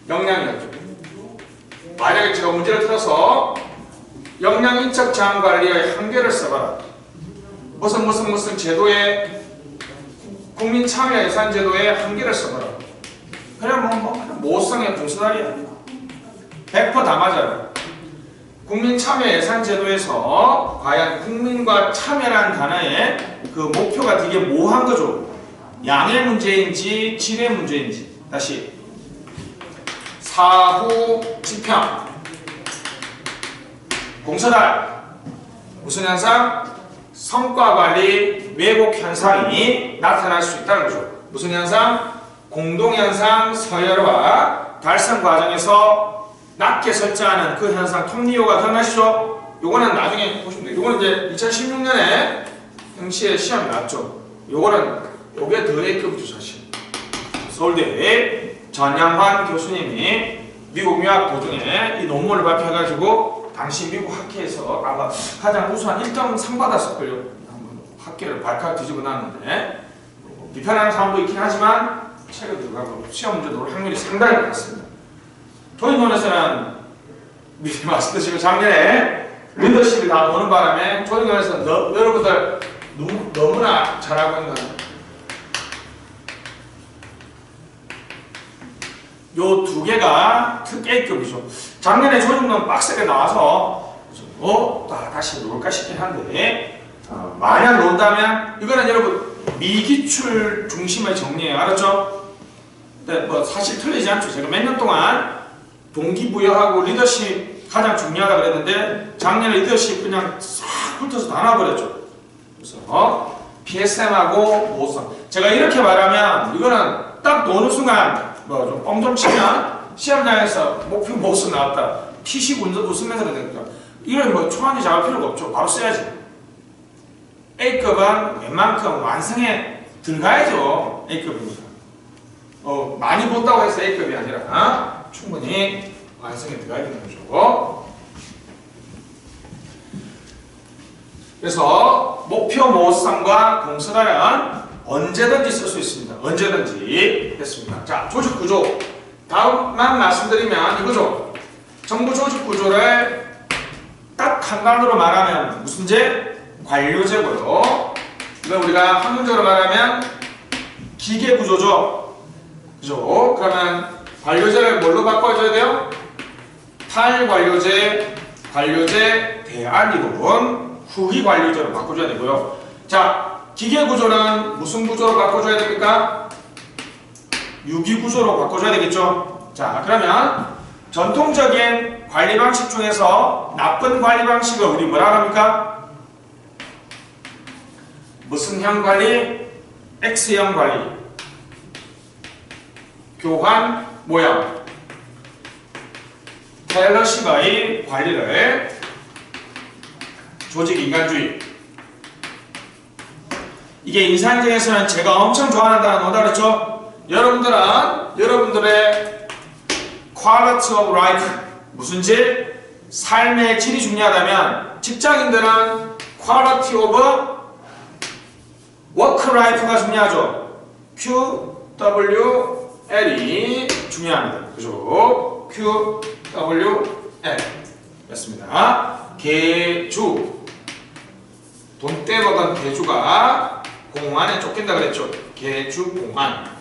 Speaker 1: 역량이었죠. 만약에 제가 문제를 틀어서 역량인적 자원관리의 한계를 써봐라. 무슨 제도의 국민 참여 예산 제도의 한계를 써봐라. 그냥 모성의 공수달이야. 100% 다 맞아요. 국민 참여 예산 제도에서 과연 국민과 참여라는 단어의 그 목표가 되게 모호한 거죠. 양의 문제인지 질의 문제인지. 다시 사후 지평 공서달 무슨 현상? 성과관리 왜곡 현상이 나타날 수 있다는 거죠. 무슨 현상? 공동현상 서열화 달성 과정에서 낮게 설정하는 그 현상 톱니오가 기억나시죠? 요거는 나중에 보시면 돼요. 요거는 이제 2016년에 형시에 시험이 났죠. 요게 더 A급이죠 사실. 서울대 전양환 교수님이 미국 유학 도중에 이 논문을 발표해가지고 당시 미국 학회에서 아마 가장 우수한 1등 상 받았을걸요. 학회를 발칵 뒤집어 놨는데 비판하는 사람도 있긴 하지만 책을 들어가고 시험 문제 나올 확률이 상당히 많습니다. 조직원에서는 미리 말씀드리고 작년에 리더십이 다 오는 바람에 조직원에서 여러분들 너무나 잘하고 있는 요 두 개가 A급이죠. 작년에 조직론 빡세게 나와서 다시 놓을까 싶긴 한데 만약 놓는다면 이거는 여러분 미기출 중심의 정리예요. 알았죠? 근데 뭐 사실 틀리지 않죠. 제가 몇 년 동안 동기부여하고 리더십 가장 중요하다 그랬는데 작년에 리더십 그냥 싹 훑어서 다 놔버렸죠. 그래서 PSM하고 모성. 제가 이렇게 말하면 이거는 딱 노는 순간 좀 뻥 좀 치면 시험장에서 목표 모성 나왔다. 피식 웃으면서 그러니까 이런 뭐 초안이 잡을 필요가 없죠. 바로 써야지. A급은 웬만큼 완성에 들어가야죠. A급이니까. 많이 본다고 해서 A급이 아니라 충분히 완성에 들어가야 되는 거죠. 그래서 목표 모성과 공서달은 언제든지 쓸 수 있습니다. 언제든지 됐습니다. 자, 조직 구조. 다음만 말씀드리면 이거죠. 정부 조직 구조를 딱 한 단어로 말하면 무슨 제? 관료제고요. 이건 우리가 한 문제로 말하면 기계 구조죠. 그죠? 그러면 관료제를 뭘로 바꿔줘야 돼요? 탈관료제, 관료제, 대안이론, 후기 관료제로 바꿔줘야 되고요. 자, 기계 구조는 무슨 구조로 바꿔줘야 됩니까? 유기 구조로 바꿔줘야 되겠죠. 자, 그러면 전통적인 관리 방식 중에서 나쁜 관리 방식을 우리 뭐라 합니까? 무슨 형 관리? X형 관리. 교환 모형. 테일러식의 관리를 조직 인간주의. 이게 인사행정에서는 제가 엄청 좋아하는 단어 뭐다 그랬죠? 여러분들은 여러분들의 quality of life, 무슨 질? 삶의 질이 중요하다면 직장인들은 quality of work life가 중요하죠. QWL이 중요합니다. 그죠? QWL 였습니다. 개주, 돈 떼먹은 개주가 공안에 쫓긴다 그랬죠. 개주 공안.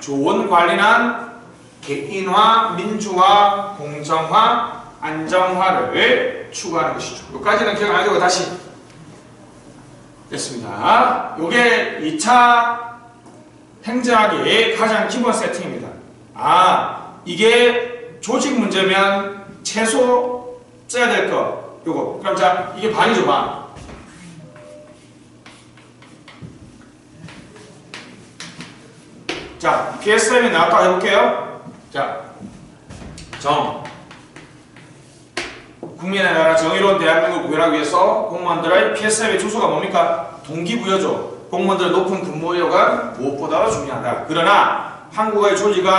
Speaker 1: 좋은 관리는 개인화, 민주화, 공정화, 안정화를 추구하는 것이죠. 여기까지는 기억 안 해도 다시 됐습니다. 요게 2차 행정학의 가장 기본 세팅입니다. 이게 조직 문제면 최소 써야 될 거 요거. 그럼 자, 이게 반이죠, 반. 자, PSM이 나왔다 해볼게요. 자, 국민의 나라 정의로운 대한민국 구현하기 위해서 공무원들의 PSM의 주소가 뭡니까? 동기부여죠. 공무원들의 높은 근무 의욕은 무엇보다 중요하다. 그러나 한국의 조직은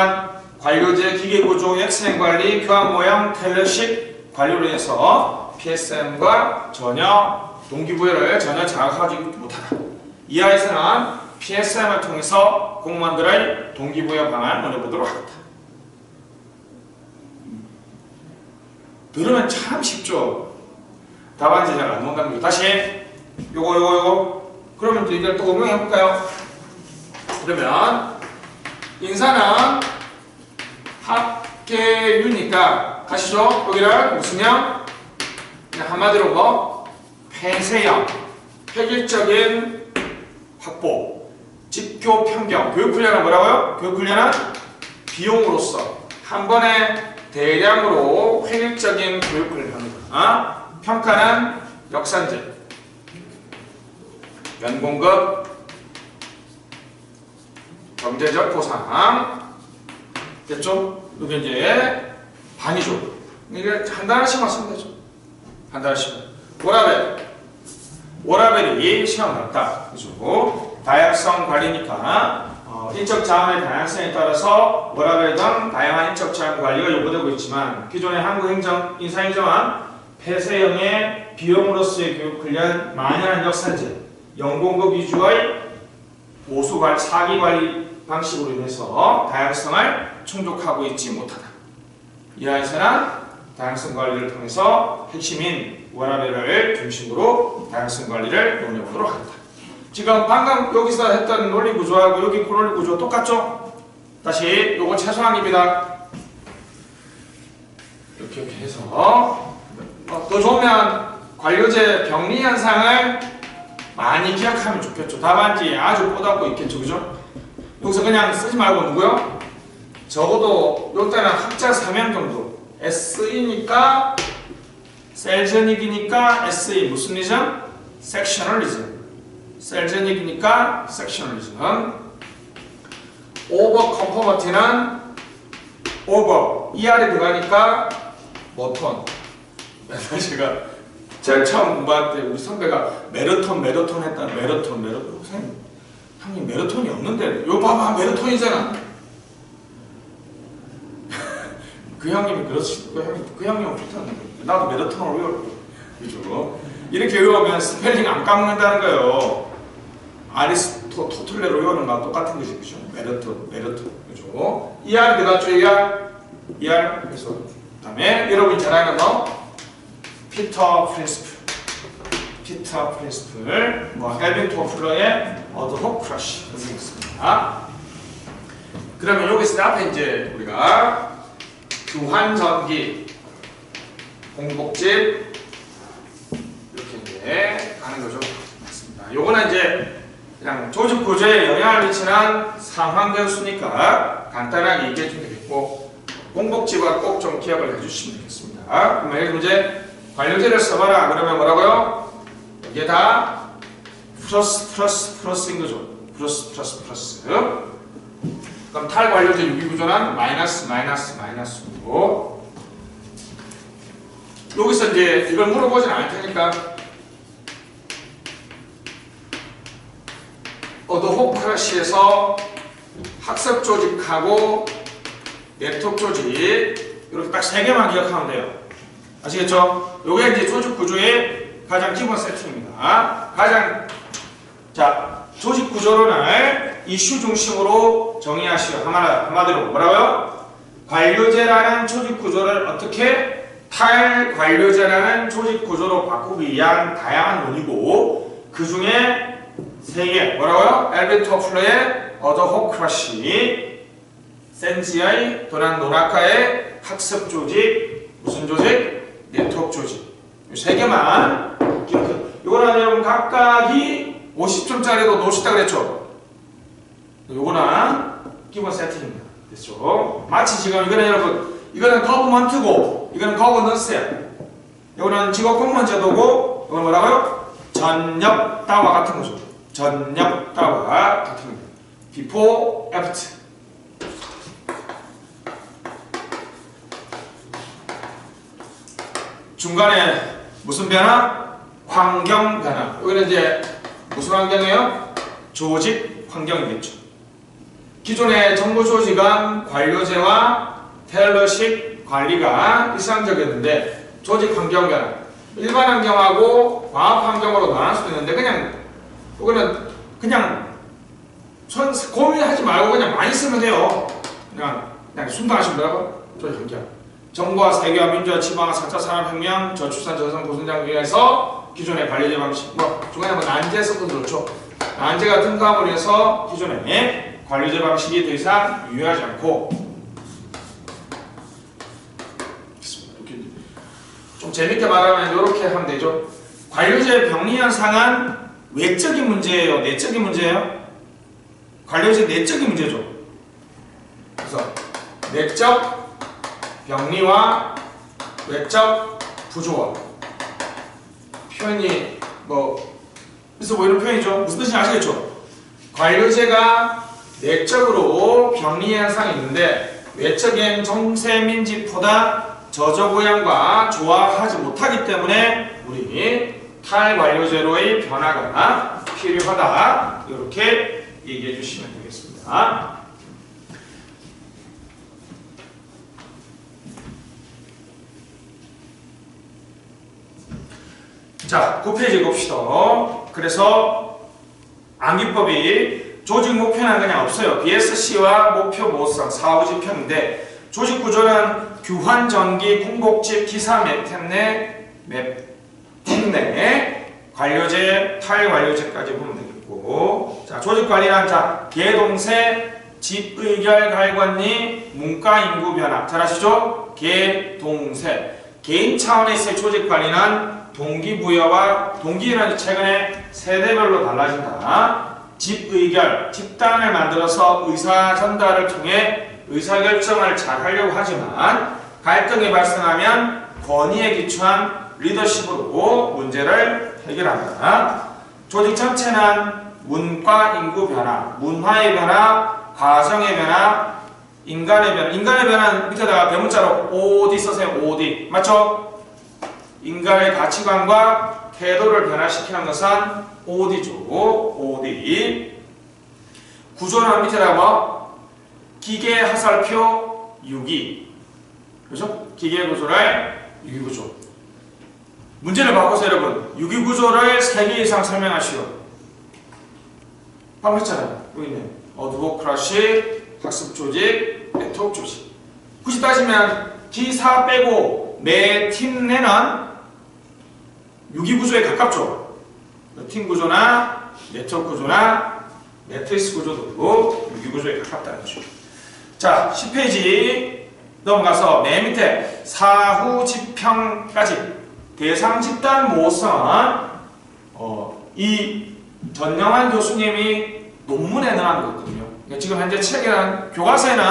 Speaker 1: 관료제, 기계구조, X행관리, 교환모형, 테일러식 관리로 인해서 PSM과 전혀 동기부여를 전혀 자극하지 못하다. 이하에서는 PSM을 통해서 공무원들의 동기부여 방안을 논해보도록 하겠다. 들으면 참 쉽죠. 답안지 잘 안 나온다는 거. 다시 요거. 그러면 또 이걸 또 응용해 볼까요? 그러면 인사는 합계유니까 가시죠. 여기를 무슨 형? 그냥 한마디로 뭐 폐쇄형, 획일적인 확보, 집교 편경. 교육훈련은 뭐라고요? 교육훈련은 비용으로서 한 번에 대량으로 획일적인 교육을 합니다. 평가는 역산제, 연공급, 경제적 보상. 됐죠? 이게 이제 반이죠. 이게 한 달씩 맞으면 되죠. 한 달씩. 워라벨이 시험 같다. 그죠? 다양성 관리니까 인적 자원의 다양성에 따라서 워라벨 등 다양한 인적 자원 관리가 요구되고 있지만 기존의 한국 인사행정은 폐쇄형의 비용으로서의 교육훈련, 만연한 역산제, 연공급 위주의 보수 사기 관리 방식으로 인해서 다양성을 충족하고 있지 못하다. 이하에서는 다양성 관리를 통해서 핵심인 워라벨을 중심으로 다양성 관리를 논해보도록 하겠다. 지금 방금 여기서 했던 논리 구조하고 여기 그 논리 구조 똑같죠? 다시 요거 최소한입니다. 이렇게 해서 더 좋으면 관료제 병리 현상을 많이 기억하면 좋겠죠. 답안지 아주 뽀얗고 있겠죠. 그죠? 여기서 그냥 쓰지 말고 누구요? 적어도 요때는 학자 3명 정도. SE니까 셀제닉이니까 SE 무슨 리즘? 섹셔널리즘. 셀제닉이니까 섹셔널리즘. 오버 컨포머티는 오버 ER이 들어가니까 모톤. 제가 제일 처음 공부할 때 우리 선배가 메르톤 했다는 메르톤. 선생님, 형님 메르톤이 없는데 요 봐봐 메르톤이잖아. 그 형님이 그러시고 그 형님은 비슷한데 나도 메르톤을 외웠고 그죠? 이렇게 외우면 스펠링 안 까먹는다는 거예요. 아리스토텔레로 외우는 거랑 똑같은 거지, 그죠? 메르톤, 그죠? ER 들어갔죠, ER. 그래서 그다음에 여러분이 잘 아는 거 피터 프린스플, 엘빈 토플러의 어드혹 크러쉬 여기 있습니다. 그러면 여기서 앞에 이제 우리가 교환전기, 공복집 이렇게 이제 가는 거죠. 맞습니다. 요거는 이제 그냥 조직 구조에 영향을 미치는 상황 변수니까 간단하게 얘기해 주면 되겠고 공복집은 꼭 좀 기억을 해주시면 되겠습니다. 그러면 예를 문제 관료제를 써봐라. 그러면 뭐라고요? 이게 다 플러스인 거죠. 플러스. 그럼 탈관료제 유기구조는 마이너스고 여기서 이제 이걸 물어보진 않을 테니까 어드호크라시에서 학습 조직하고 네트워크 조직 이렇게 딱 세 개만 기억하면 돼요. 아시겠죠? 요게 이제 조직 구조의 가장 기본 세팅입니다. 자, 조직 구조론을 이슈 중심으로 정의하시오. 한마디로 뭐라고요? 관료제라는 조직 구조를 어떻게 탈관료제라는 조직 구조로 바꾸기 위한 다양한 논의고 그 중에 세 개 뭐라고요? 엘빈 토플러의 어드호크라시, 센지의 도난 노라카의 학습 조직, 무슨 조직? 네트워크 조직. 이 세 개만 기억해. 이거는 여러분 각각이 50점짜리도 놓으셨다 그랬죠? 요거는 기본 세팅입니다. 됐죠? 마치 지금 이거는 여러분 이거는 거브먼트고 이거는 거버넌스야. 이거는 직업 공무원 제도고 이건 뭐라고요? 전nhập 따와 같은 거죠. 전nhập 따와 같은 겁니다. before, after. 중간에 무슨 변화? 환경 변화. 여기는 이제 무슨 환경이에요? 조직 환경이겠죠. 기존의 정부 조직은 관료제와 테일러식 관리가 일상적이었는데 조직 환경 변화. 일반 환경하고 과학 환경으로 나눌 수도 있는데 그냥 고민하지 말고 그냥 많이 쓰면 돼요. 그냥 순도하시면 되라고. 조직 환경. 정부와 세계와 민주화, 지방화, 4차 산업혁명, 저출산, 저성, 고성장 중에서 기존의 관리제 방식, 중간에 난제에서도 그렇죠. 난제가 등감을 해서 기존의 관리제 방식이 더 이상 유효하지 않고 좀 재밌게 말하면 이렇게 하면 되죠. 관료제 병리 현상은 외적인 문제예요? 내적인 문제예요? 관료제 내적인 문제죠. 그래서 내적 병리와 외적 부조화 표현이 그래서 이런 표현이죠. 무슨 뜻인지 아시겠죠? 관료제가 내적으로 병리 현상이 있는데 외적인 정세민집보다 저조고양과 조화하지 못하기 때문에 우리 탈관료제로의 변화가 필요하다. 이렇게 얘기해 주시면 되겠습니다. 자, 9페이지 봅시다. 그래서 암기법이 조직 목표는 그냥 없어요. BSC와 목표 모성, 사후 지표인데 조직 구조는 규환, 전기, 공복집, 기사, 맵템 내 관료제, 탈관료제까지 보면 되겠고 자, 조직 관리란 개동세, 집의결, 갈관리, 문과, 인구 변화 잘 아시죠? 개동세 개인 차원에서의 조직 관리는 동기부여와 동기는 최근에 세대별로 달라진다. 집의결, 집단을 만들어서 의사 전달을 통해 의사결정을 잘 하려고 하지만 갈등이 발생하면 권위에 기초한 리더십으로 문제를 해결한다. 조직 전체는 문과 인구 변화, 문화의 변화, 과정의 변화, 인간의 변화. 인간의 변화는 밑에다가 대문자로 OD 쓰세요. OD. 맞죠? 인간의 가치관과 태도를 변화시키는 것은 OD죠. OD. 구조는 밑에다가 기계 하살표 유기. 그렇죠? 기계 구조를 유기 구조. 문제를 바꿔서 여러분 유기 구조를 3개 이상 설명하시오. 방금 했잖아요. 여기 있네. 어드호크라시, 학습 조직, 네트워크 조직. 굳이 따지면 기사 빼고 매 팀 내는 유기 구조에 가깝죠. 팀 구조나 네트워크 구조나 매트리스 구조도 유기 구조에 가깝다는 거죠. 자, 10페이지 넘어가서 맨 밑에 사후 지평까지 대상 집단 모성은 이 전영환 교수님이 논문에 넣은 거거든요. 지금 현재 책에는 교과서에는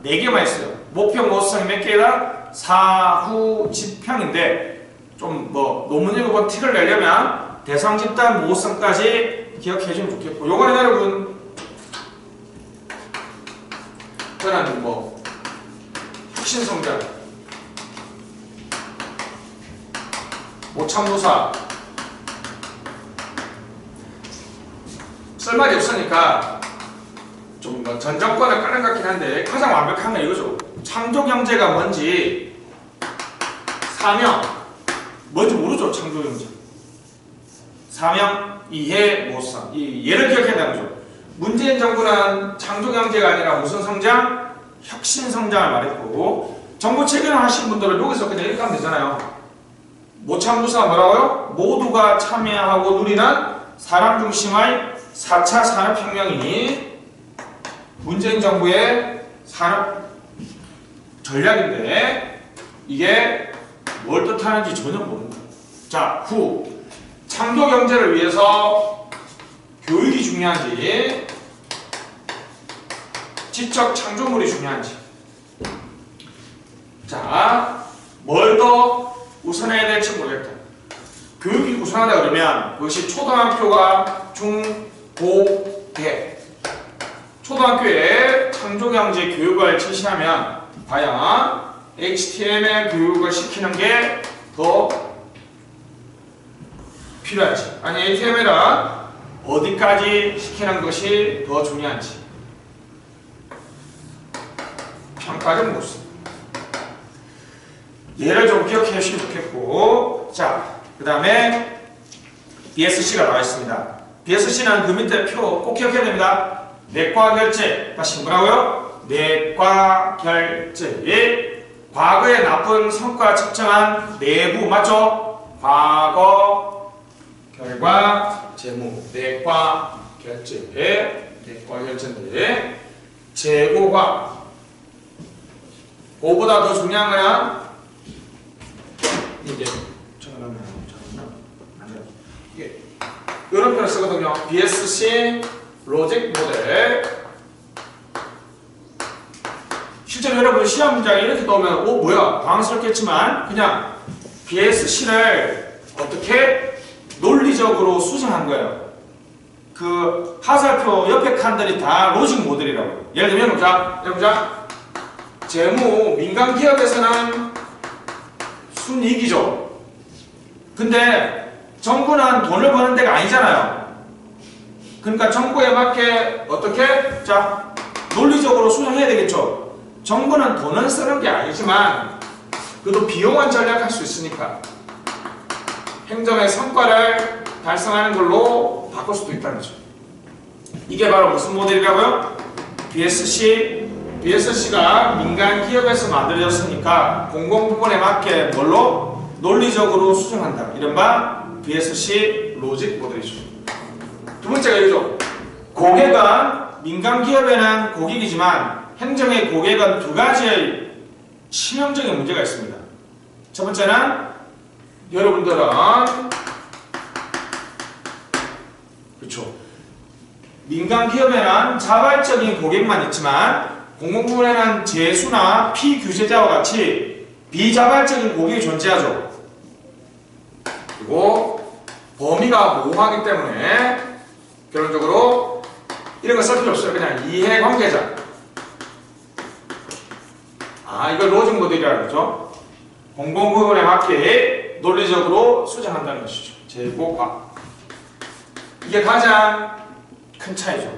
Speaker 1: 4개만 있어요. 목표 모성이 몇 개다? 사후 집행인데 좀 뭐 논문 읽어본 티를 내려면 대상 집단 모호성까지 기억해주면 좋겠고 요거는 여러분 저는 뭐 혁신성장 모참도사 쓸말이 없으니까 좀 뭐 전 정권을 까는 것 같긴 한데 가장 완벽한 건 이거죠. 창조경제가 뭔지 사명 뭔지 모르죠. 창조경제 사명 이해 모성 이 얘를 기억해야 되는 거죠. 문재인 정부는 창조경제가 아니라 무슨 성장? 혁신성장을 말했고 정부 책임을 하신 분들은 여기서 그냥 이렇게 하면 되잖아요. 모참도사가 뭐라고요? 모두가 참여하고 누리는 사람 중심의 4차 산업혁명이 문재인 정부의 산업 전략인데 이게 뭘 뜻하는지 전혀 모른다. 자, 후 창조경제를 위해서 교육이 중요한지 지적 창조물이 중요한지 자, 뭘 더 우선해야 될지 모르겠다. 교육이 우선하다 그러면 그것이 초등학교가 중, 고, 대 초등학교에 창조경제 교육을 실시하면 과연 HTML 교육을 시키는 게 더 필요한지 아니 HTML은 어디까지 시키는 것이 더 중요한지 평가를 못씁니다. 얘를 좀 기억해 주시면 좋겠고 자, 그 다음에 BSC가 나와 있습니다. BSC는 그 밑에 표 꼭 기억해야 됩니다. 내과 결제 다시 뭐라고요? 내과 결제 과거의 나쁜 성과 측정한 내부 맞죠? 과거 결과 재무 내과 결제 내과 결제인데 재고가 그보다 더 중요한 거는 이제 이게 이런 표를 쓰거든요. BSC 로직 모델. 실제로 여러분 시험 문장에 이렇게 나오면 뭐야 당황스럽겠지만 그냥 BSC를 어떻게 논리적으로 수정한 거예요. 그 화살표 옆에 칸들이 다 로직 모델이라고. 예를 들면 보자. 재무 민간 기업에서는 순이익이죠. 근데 정부는 돈을 버는 데가 아니잖아요. 그러니까 정부에 맞게 어떻게? 자, 논리적으로 수정해야 되겠죠. 정부는 돈을 쓰는 게 아니지만 그래도 비용은 절약할 수 있으니까 행정의 성과를 달성하는 걸로 바꿀 수도 있다는 거죠. 이게 바로 무슨 모델이라고요? BSC가 민간 기업에서 만들어졌으니까 공공 부분에 맞게 뭘로? 논리적으로 수정한다. 이른바 BSC 로직 모델이죠. 두 번째가 이거죠. 고객은 민간 기업에는 고객이지만 행정의 고객은 두 가지의 치명적인 문제가 있습니다. 첫 번째는 여러분들은 그렇죠. 민간 기업에는 자발적인 고객만 있지만 공공부문에는 재수나 피규제자와 같이 비자발적인 고객이 존재하죠. 그리고 범위가 모호하기 때문에 결론적으로 이런 거 쓸 필요 없어요. 그냥 이해관계자. 이걸 로직 모델이라는 거죠. 공공부문에 맞게 논리적으로 수정한다는 것이죠. 재고과. 이게 가장 큰 차이죠.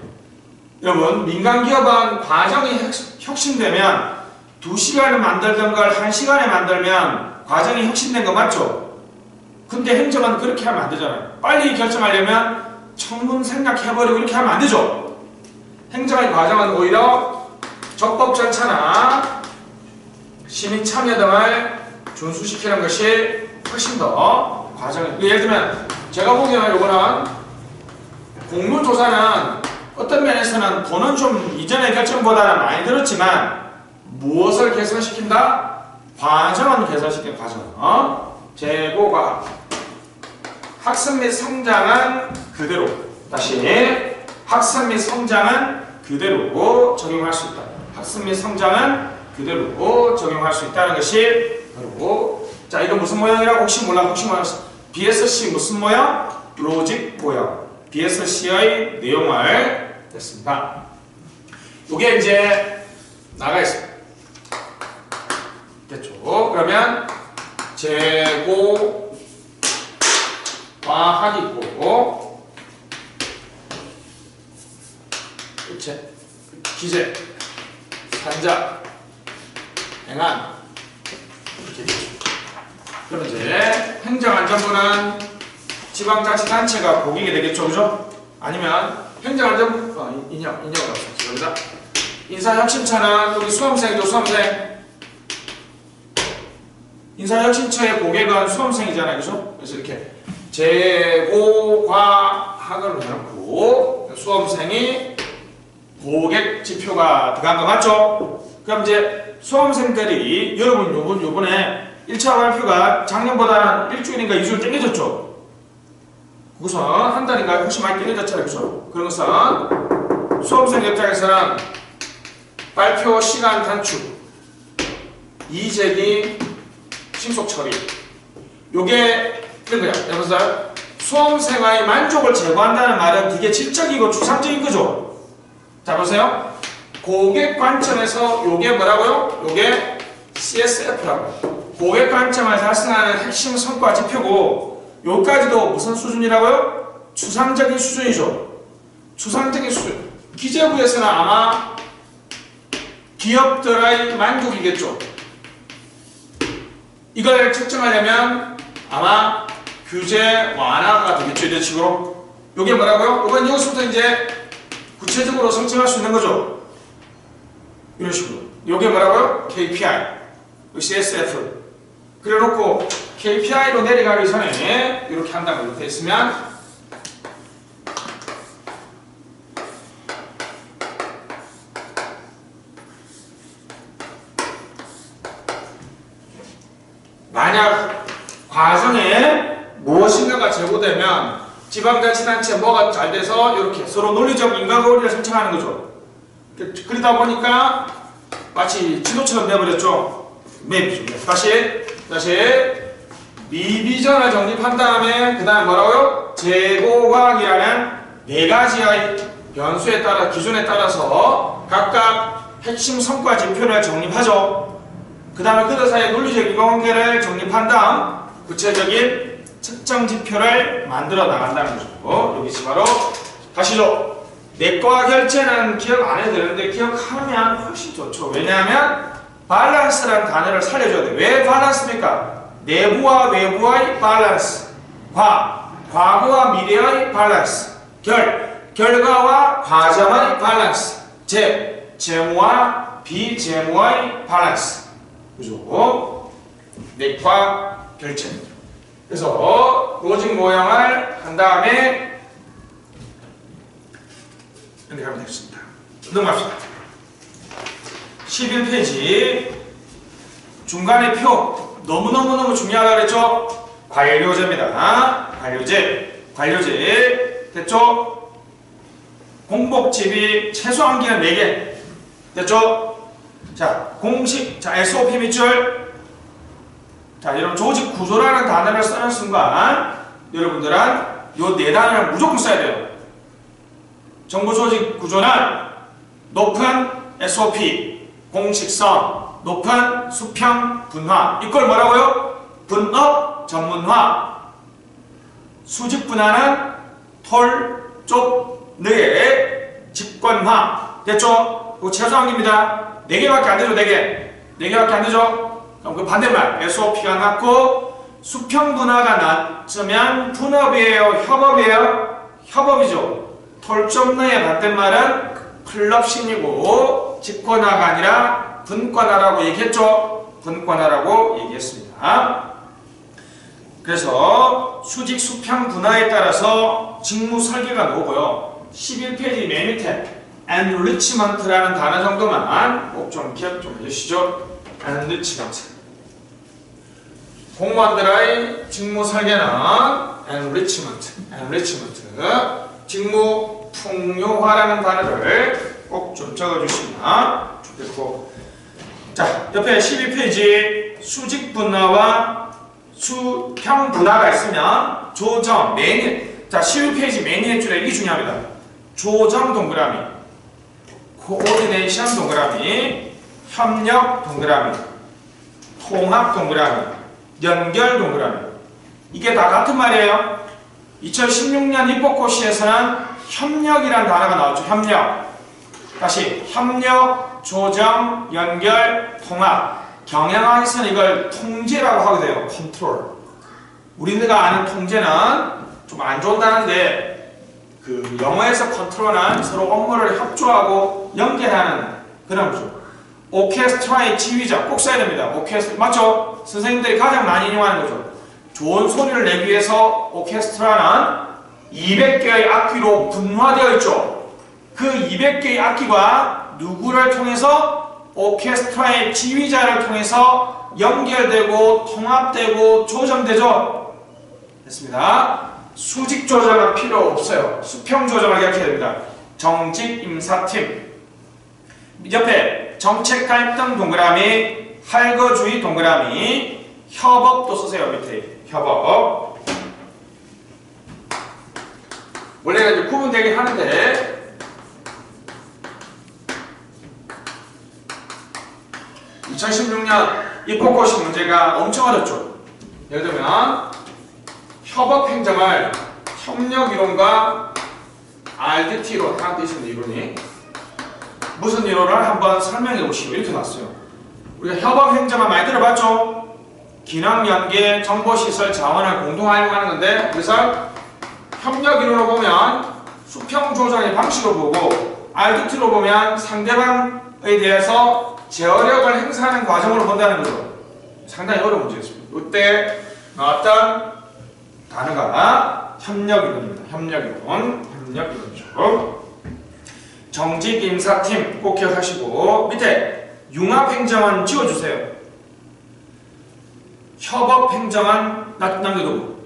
Speaker 1: 여러분, 민간 기업은 과정이 혁신되면 2시간을 만들던 걸 1시간에 만들면 과정이 혁신된 거 맞죠? 근데 행정은 그렇게 하면 안 되잖아요. 빨리 결정하려면 청문 생각해버리고 이렇게 하면 안 되죠? 행정의 과정은 오히려 적법 절차나 시민 참여 등을 준수시키는 것이 훨씬 더 과정이. 예를 들면 제가 보기에는 이거는 공론조사는 어떤 면에서는 돈은 좀 이전의 결정보다는 많이 들었지만 무엇을 개선시킨다? 과정은 개선시킨 과정. 재고가 학습 및 성장은 그대로. 학습 및 성장은 그대로 적용할 수 있다. 학습 및 성장은 그대로 적용할 수 있다는 것이 바로 자 이거 무슨 모양이라고 혹시 몰라 BSC 무슨 모양? 로직 모양 BSC의 내용을 됐습니다. 이게 이제 나가 있어요. 됐죠? 그러면 재고 과학이 있고 일체 기재 산자 행안 이렇게 되죠. 그럼 이제 행정안전부는 지방자치단체가 보기게 되겠죠, 그죠? 아니면 행정안전부 인형을 합시다. 인사혁신처는 여기 수험생이죠, 수험생. 인사혁신처의 고객은 수험생이잖아요, 그죠? 그래서 이렇게 재고과학을 해놓고 수험생이 고객 지표가 들어간 거 맞죠? 그럼 이제 수험생들이 여러분 요번에 1차 발표가 작년보다 일주일인가 2주일 땡겨졌죠? 그것은 한 달인가 훨씬 많이 땡겨졌잖아요, 그죠? 그런 것은 수험생 입장에서는 발표 시간 단축, 이의제기, 신속 처리 요게 그런 거야. 여러분들 수험생의 만족을 제고한다는 말은 되게 질적이고 추상적인 거죠. 자 보세요. 고객 관점에서 요게 뭐라고요? 요게 CSF라고 고객 관점에서 발생하는 핵심 성과 지표고 요까지도 무슨 수준이라고요? 추상적인 수준이죠. 추상적인 수준. 기재부에서는 아마 기업들의 만족이겠죠. 이걸 측정하려면 아마 규제 완화가 되겠죠. 이런 식으로. 요게 뭐라고요? 이건 여기서부터 이제 구체적으로 설정할 수 있는 거죠. 이런 식으로. 요게 뭐라고요? KPI, CSF. 그래 놓고 KPI로 내려가기 전에 이렇게 한다고 이렇게 있으면 만약 과정에 무엇인가가 제고되면 지방자치단체 뭐가 잘 돼서 이렇게 서로 논리적 인과관계를 설정하는 거죠. 그러다 보니까 마치 지도처럼 되어버렸죠. 맵이죠. 다시 미비전을 정립한 다음에 그 다음에 뭐라고요? 재고과학이라는 네 가지의 변수에 따라 기준에 따라서 각각 핵심 성과 지표를 정립하죠. 그 다음에 그들 사이의 논리적 인과관계를 정립한 다음 구체적인 측정 지표를 만들어 나간다는 거죠. 여기 바로 가시죠. 내과 결제는 기억 안 해도 되는데 기억하면 훨씬 좋죠. 왜냐하면 밸런스라는 단어를 살려줘야 돼. 왜 밸런스입니까? 내부와 외부의 밸런스, 과거와 미래의 밸런스, 결과와 과정의 밸런스, 재무와 비재무의 밸런스. 그죠? 내과 결제. 그래서 로직 모형을 한 다음에 이렇게 하면 되겠습니다. 넘어갑시다. 11페이지 중간에 표 너무너무 중요하다고 그랬죠? 관료제입니다. 관료제 됐죠? 공복집이 최소한 기간 4개 됐죠? 자, 공식, 자, SOP 밑줄. 자, 여러분, 조직 구조라는 단어를 쓰는 순간, 여러분들은 요 4단어를 무조건 써야 돼요. 정부 조직 구조는 높은 SOP, 공식성, 높은 수평 분화. 이걸 뭐라고요? 분업 전문화. 수직 분화는 톨, 쪽, 뇌의 직권화. 됐죠? 이거 최소한입니다. 4개밖에 안 되죠, 4개. 4개밖에 안 되죠? 그럼 그 반대말, SOP가 낮고, 수평 분화가 낮으면 분업이에요, 협업이에요? 협업이죠. 톨점내의 반대말은 클럽신이고, 직권화가 아니라 분권화라고 얘기했죠? 분권화라고 얘기했습니다. 그래서 수직 수평 분화에 따라서 직무 설계가 나오고요. 11페이지 맨 밑에 enrichment라는 단어 정도만 꼭 좀 기억 좀 해주시죠. enrichment. 공무원들의 직무 설계는 enrichment. 직무 풍요화라는 단어를 꼭 좀 적어주시면 좋겠고, 자, 옆에 12페이지 수직 분화와 수평 분화가 있으면 조정, 매니. 자, 12페이지 매니의 줄에 이게 중요합니다. 조정 동그라미, 코오디네이션 동그라미, 협력 동그라미, 통합 동그라미, 연결 동그라미. 이게 다 같은 말이에요. 2016년 입법고시에서는 협력이라는 단어가 나왔죠. 협력. 다시 협력, 조정, 연결, 통합. 경영학에서는 이걸 통제라고 하게 돼요. 컨트롤. 우리가 아는 통제는 좀 안 좋은 단어인데 그 영어에서 컨트롤은 서로 업무를 협조하고 연결하는 그런 거죠. 오케스트라의 지휘자 꼭 써야 됩니다. 오케스트라 맞죠? 선생님들이 가장 많이 이용하는 거죠. 좋은 소리를 내기 위해서 오케스트라는 200개의 악기로 분화되어 있죠. 그 200개의 악기가 누구를 통해서 오케스트라의 지휘자를 통해서 연결되고 통합되고 조정되죠. 됐습니다. 수직 조정은 필요 없어요. 수평 조정을 기억해야 됩니다. 정직 임사팀 옆에 정책 갈등 동그라미, 할거주의 동그라미, 협업도 쓰세요. 밑에 협업. 원래는 이제 구분되긴 하는데 2016년 입법고시 문제가 엄청 어렵죠. 예를 들면 협업행정을 협력이론과 RDT 이론, 하나 더 있습니다. 이론이 무슨 이론을 한번 설명해 보시고 이렇게 나왔어요. 우리가 협업행정을 많이 들어봤죠? 기능연계, 정보시설, 자원을 공동 활용하는 건데 그래서 협력이론으로 보면 수평조정의 방식을 보고 RDT로 보면 상대방에 대해서 제어력을 행사하는 과정으로 본다는 거죠. 상당히 어려운 문제였습니다. 이때 나왔던 단어가 협력이론입니다. 협력이론이죠. 정직임사팀 꼭 기억하시고 밑에 융합행정은 지워주세요. 협업행정은 남겨두고.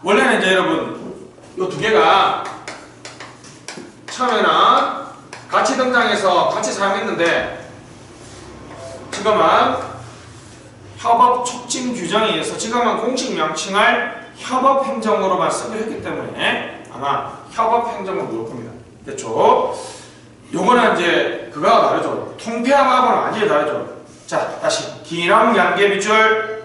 Speaker 1: 원래는 이제 여러분 이 두 개가 처음에는 같이 등장해서 같이 사용했는데 지금은 협업 촉진 규정에 의해서 지금은 공식 명칭을 협업행정으로만 쓰기로 했기 때문에 아마 협업행정을 볼 겁니다. 됐죠? 요거는 이제 그거와 다르죠. 통폐합하고는 완전히 다르죠. 자, 다시 기능 연계 비줄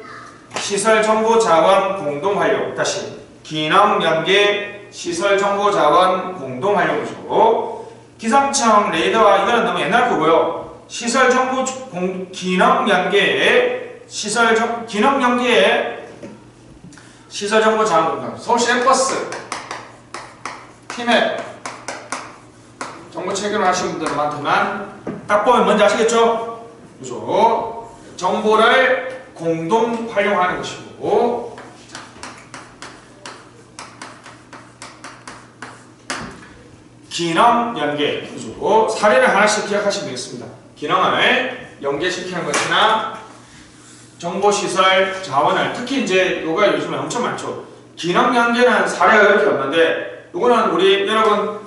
Speaker 1: 시설 정보 자원 공동 활용. 다시 기능 연계 시설 정보 자원 공동 활용이죠. 기상청 레이더와 이거는 너무 옛날 거고요. 시설 정보 기능 연계에 기능 연계에 시설 정보 자원 공동. 서울시 엠버스 팀앱 정보 체결을 하시는 분들은 많지만 딱 보면 뭔지 아시겠죠? 그죠? 정보를 공동 활용하는 것이고 기능 연계 그죠? 사례를 하나씩 기억하시면 되겠습니다. 기능을 연계시키는 것이나 정보시설 자원을 특히 이제 요가 요즘에 엄청 많죠. 기능 연계는 사례가 이렇게 없는데 요거는 우리 여러분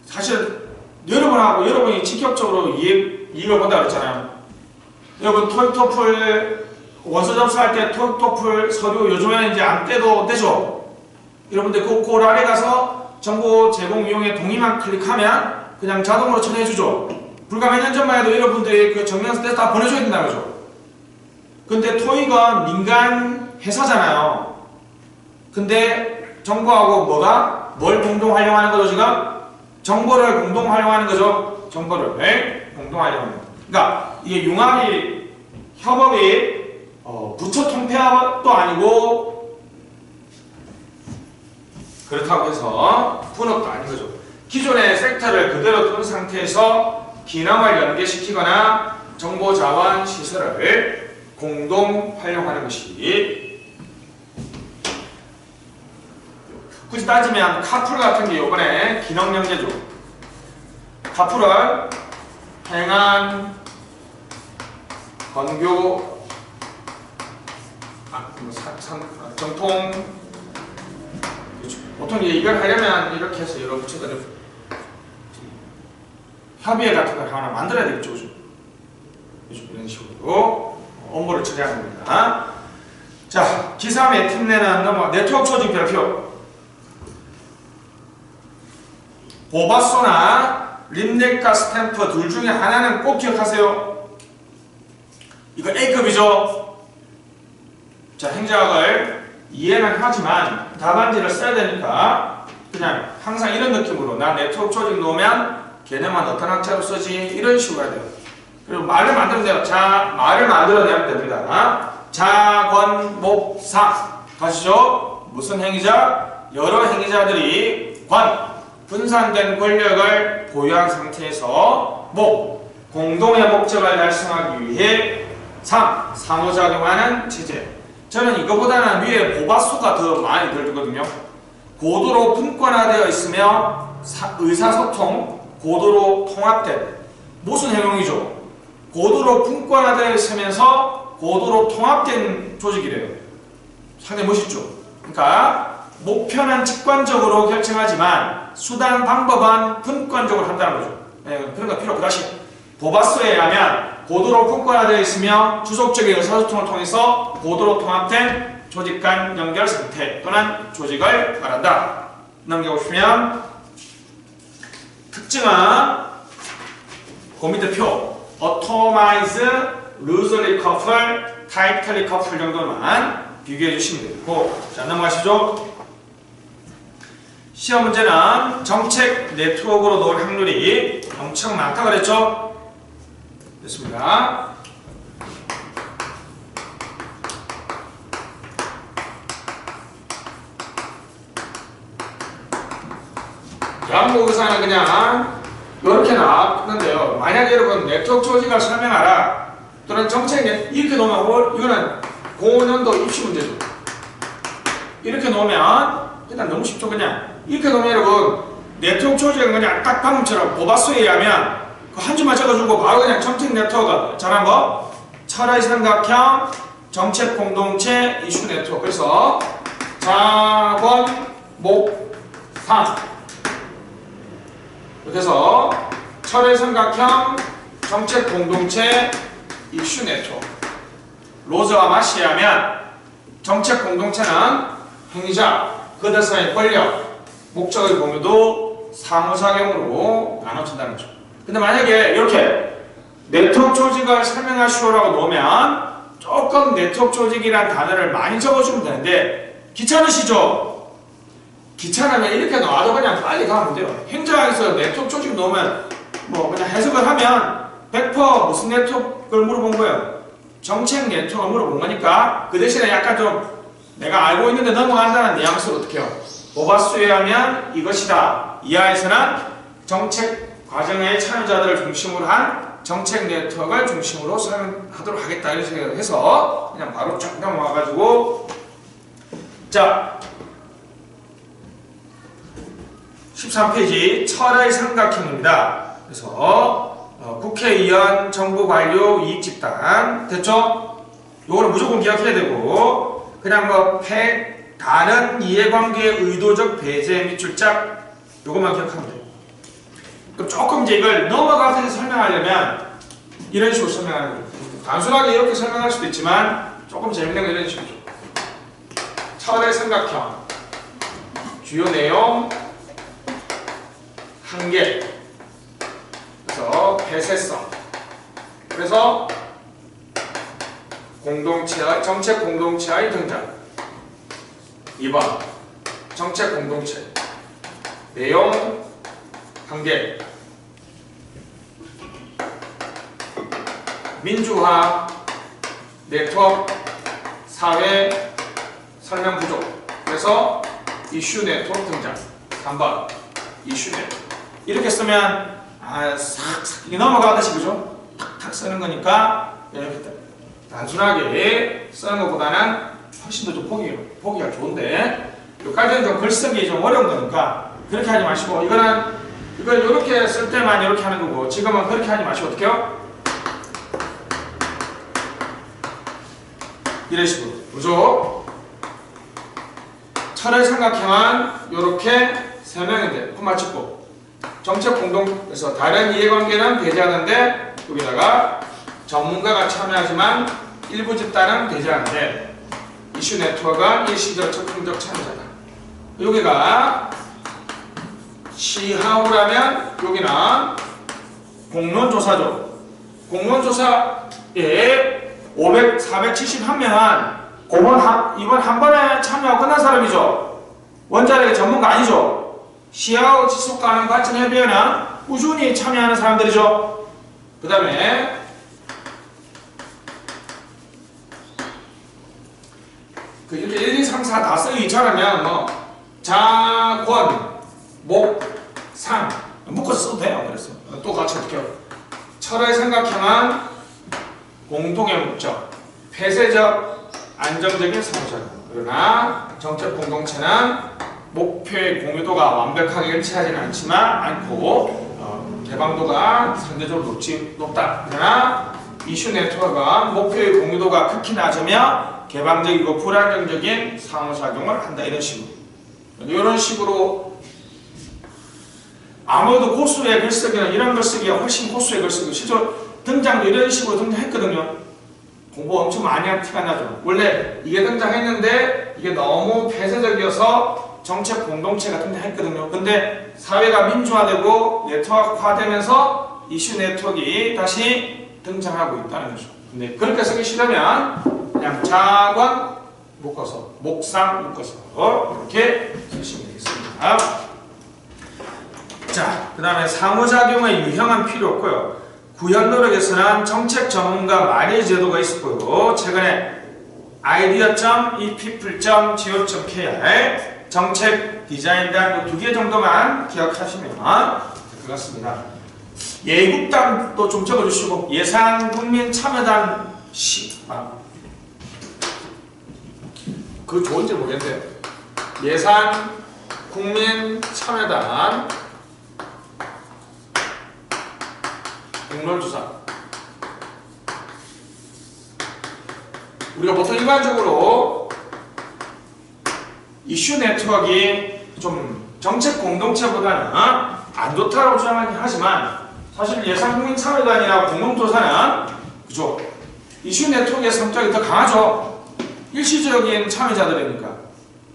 Speaker 1: 사실 여러분하고 여러분이 직접적으로 이익을 본다 그랬잖아요. 여러분 토익 토플 원서 접수할 때 토익 토플 서류 요즘에는 이제 안 떼도 되죠. 여러분들 그 아래 가서 정보 제공 이용에 동의만 클릭하면 그냥 자동으로 처리해주죠. 불과 몇 년 전만 해도 여러분들이 그 정리해서 떼서 다 보내줘야 된다는 거죠. 근데 토익은 민간 회사잖아요. 근데 정보하고 뭘 공동 활용하는 거죠 지금? 정보를 공동 활용하는 거죠. 정보를 공동 활용하는 거. 그러니까 이게 협업이 부처 통폐합도 아니고 그렇다고 해서 분업도 아닌 거죠. 기존의 섹터를 그대로 둔 상태에서 기능을 연계시키거나 정보 자원 시설을 공동 활용하는 것이 굳이 따지면 카풀 같은 게 이번에 기능 연계죠. 카풀은 행안, 건교, 정통 보통 이걸 하려면 이렇게 해서 여러 붙여가지고 협의회 같은 걸 하나 만들어야 되겠죠. 그죠? 이런 식으로 업무를 처리하는 겁니다. 자, 기사의 팀 내는 네트워크 조직 별표. 보바소나 림넥과 스탬프 둘 중에 하나는 꼭 기억하세요. 이거 A급이죠. 자, 행정학을 이해는 하지만 답안지를 써야 되니까 그냥 항상 이런 느낌으로 나 네트워크 조직 놓으면 걔네만 어떤 학자로 쓰지 이런 식으로 해야 돼요. 그리고 말을 만들면 돼요. 자, 말을 만들어내면 됩니다. 자권목상 가시죠. 무슨 행위자? 여러 행위자들이 분산된 권력을 보유한 상태에서 공동의 목적을 달성하기 위해 상호작용하는 체제. 저는 이거보다는 위에 보바소가 더 많이 들거든요. 고도로 분권화되어 있으며 의사소통, 고도로 통합된 무슨 행동이죠? 고도로 분권화되어 있으면서 고도로 통합된 조직이래요. 상당히 멋있죠? 그러니까 목표는 직관적으로 결정하지만 수단, 방법은 분권적으로 한다는 거죠. 네, 그런 거 필요 없고 다시 보바소에 의하면 고도로 분권화되어 있으며 주속적인 의사소통을 통해서 고도로 통합된 조직 간 연결 상태 또는 조직을 말한다. 넘겨보시면 특징은 그 밑에 표 Atomize, Loosely Couple, Tightly Couple 정도만 비교해 주시면 되고 자 넘어가시죠. 시험 문제는 정책 네트워크로 놓을 확률이 엄청 많다 그랬죠? 됐습니다. 양보의사는 그냥 이렇게 나왔는데요. 만약에 여러분 네트워크 조직을 설명하라 또는 정책 이렇게 놓으면 이거는 05년도 입시 문제죠. 이렇게 놓으면 일단 너무 쉽죠. 그냥 이렇게 놓으면 여러분 네트워크 조직은 그냥 딱 방금처럼 보바소에 의하면 그 한 줄만 적어주고 바로 그냥 정책 네트워크 잘한 거 철의 삼각형 정책 공동체 이슈 네트워크. 그래서 자권 목상 이렇게 해서 철의 삼각형 정책 공동체 이슈 네트워크. 로저와 마시에 하면 정책 공동체는 행위자 그들 사이의 권력 목적의 공유도 상호작용으로 나눠진다는 거죠. 근데 만약에 이렇게 네트워크 조직을 설명하시오라고 놓으면 조금 네트워크 조직이라는 단어를 많이 적어주면 되는데 귀찮으시죠? 귀찮으면 이렇게 놔도 그냥 빨리 가면 돼요. 행정학에서 네트워크 조직 놓으면 뭐 그냥 해석을 하면 100% 무슨 네트워크를 물어본 거예요? 정책 네트워크를 물어본 거니까 그 대신에 약간 좀 내가 알고 있는데 넘어간다는 뉘앙스를 어떻게 해요? 보바소에 하면 이것이다. 이하에서는 정책 과정의 참여자들을 중심으로 한 정책 네트워크를 중심으로 설명하도록 하겠다 이런 생각을 해서 그냥 바로 쫙 넘어와가지고 자 13페이지 철의 삼각형입니다. 그래서 국회의원, 정부관료, 이익집단 됐죠? 요거는 무조건 기억해야 되고 그냥 뭐 다른 이해관계의 의도적 배제 및 출작 요것만 기억하면 돼요. 그럼 조금 이제 이걸 넘어가서 설명하려면 이런 식으로 설명하는 거예요. 단순하게 이렇게 설명할 수도 있지만 조금 재밌는 거 이런 식으로 철의 삼각형 주요 내용 한계 그래서 폐쇄성 그래서 공동체의 정책 공동체의 등장 2번 정책 공동체 내용 한계 민주화 네트워크 사회 설명 부족 그래서 이슈 네트워크 등장 3번 이슈 네트워크 이렇게 쓰면 싹싹 넘어가듯이 그죠? 탁탁 쓰는 거니까 이렇게 단순하게 쓰는 것보다는 훨씬 더 좀 보기가 좋은데 여기까지는 좀 글쓰기 좀 어려운 거니까 그렇게 하지 마시고 이걸 이렇게 쓸 때만 이렇게 하는 거고 지금은 그렇게 하지 마시고 어떡해요? 이런 식으로 그죠? 철의 삼각형은 이렇게 세 명인데 콤마 찍고 정책 공동에서 다른 이해관계는 배제하는데 여기다가 전문가가 참여하지만 일부 집단은 배제하는데 이슈 네트워크가 일시적 적극적 참여자다. 여기가 시하우라면 여기는 공론조사죠. 공론조사에 471명은 이번 한 번에 참여하고 끝난 사람이죠. 원자력의 전문가 아니죠. 시하우 지속가능 발전협의회는 꾸준히 참여하는 사람들이죠. 그 다음에 이렇게 1, 2, 3, 4 다 쓰기 귀찮으면 뭐 자권, 목, 상 묶어서 써도 돼요. 그래서 또 같이 할게요. 철의 삼각형은 공동의 목적, 폐쇄적, 안정적인 상호작용. 그러나 정책 공동체는 목표의 공유도가 완벽하게 일치하지는 않고 개방도가 상대적으로 높다. 그러나 이슈 네트워크가 목표의 공유도가 극히 낮으며 개방적이고 불안정적인 상호작용을 한다. 이런 식으로 아무래도 고수의 글쓰기는 이런 글쓰기가 훨씬 고수의 글쓰기 실제로 등장도 이런 식으로 등장했거든요. 공부 엄청 많이 한 티가 나죠. 원래 이게 등장했는데 이게 너무 폐쇄적이어서 정책 공동체가 등장했거든요. 근데 사회가 민주화되고 네트워크화되면서 이슈 네트워크가 다시 등장하고 있다는 거죠. 근데 그렇게 쓰기 싫으면 그냥 자관 묶어서 목상 묶어서 이렇게 쓰시면 되겠습니다. 자, 그 다음에 상호작용의 유형은 필요 없고요. 구현 노력에서는 정책 전문가 말의 제도가 있었고요. 최근에 idea.epeople.go.kr 정책 디자인 대한 두 개 정도만 기억하시면 될 것 같습니다. 예국당도 좀 적어주시고 예산 국민 참여단 그거 좋은지 모르겠는데 예산 국민 참여단 공론조사. 우리가 보통 일반적으로 이슈 네트워크가 좀 정책 공동체보다는 안 좋다고 주장하긴 하지만 사실 예산 국민 참여단이나 공론조사는 그죠? 이슈 네트워크의 성격이 더 강하죠. 일시적인 참여자들이니까.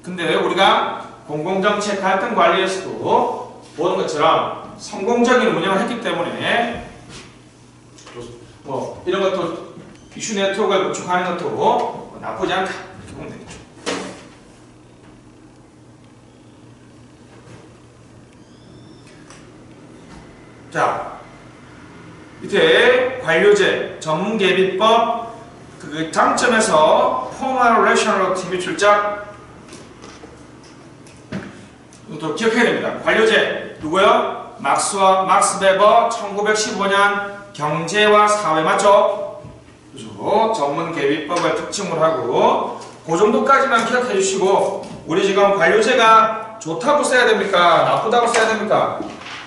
Speaker 1: 근데 우리가 공공정책 갈등 관리에서도 보는 것처럼 성공적인 운영을 했기 때문에 뭐 이런 것도 이슈 네트워크를 구축하는 것도 나쁘지 않다 이렇게 보면 되겠죠. 자, 밑에 관료제, 전문개비법 그 장점에서 포멀 레셔널 TV 출작 이것도 기억해야 됩니다. 관료제 누구요? 막스 베버 1915년 경제와 사회 맞죠? 그죠? 전문 개비법을 특징으로 하고 그 정도까지만 기억해 주시고 우리 지금 관료제가 좋다고 써야 됩니까? 나쁘다고 써야 됩니까?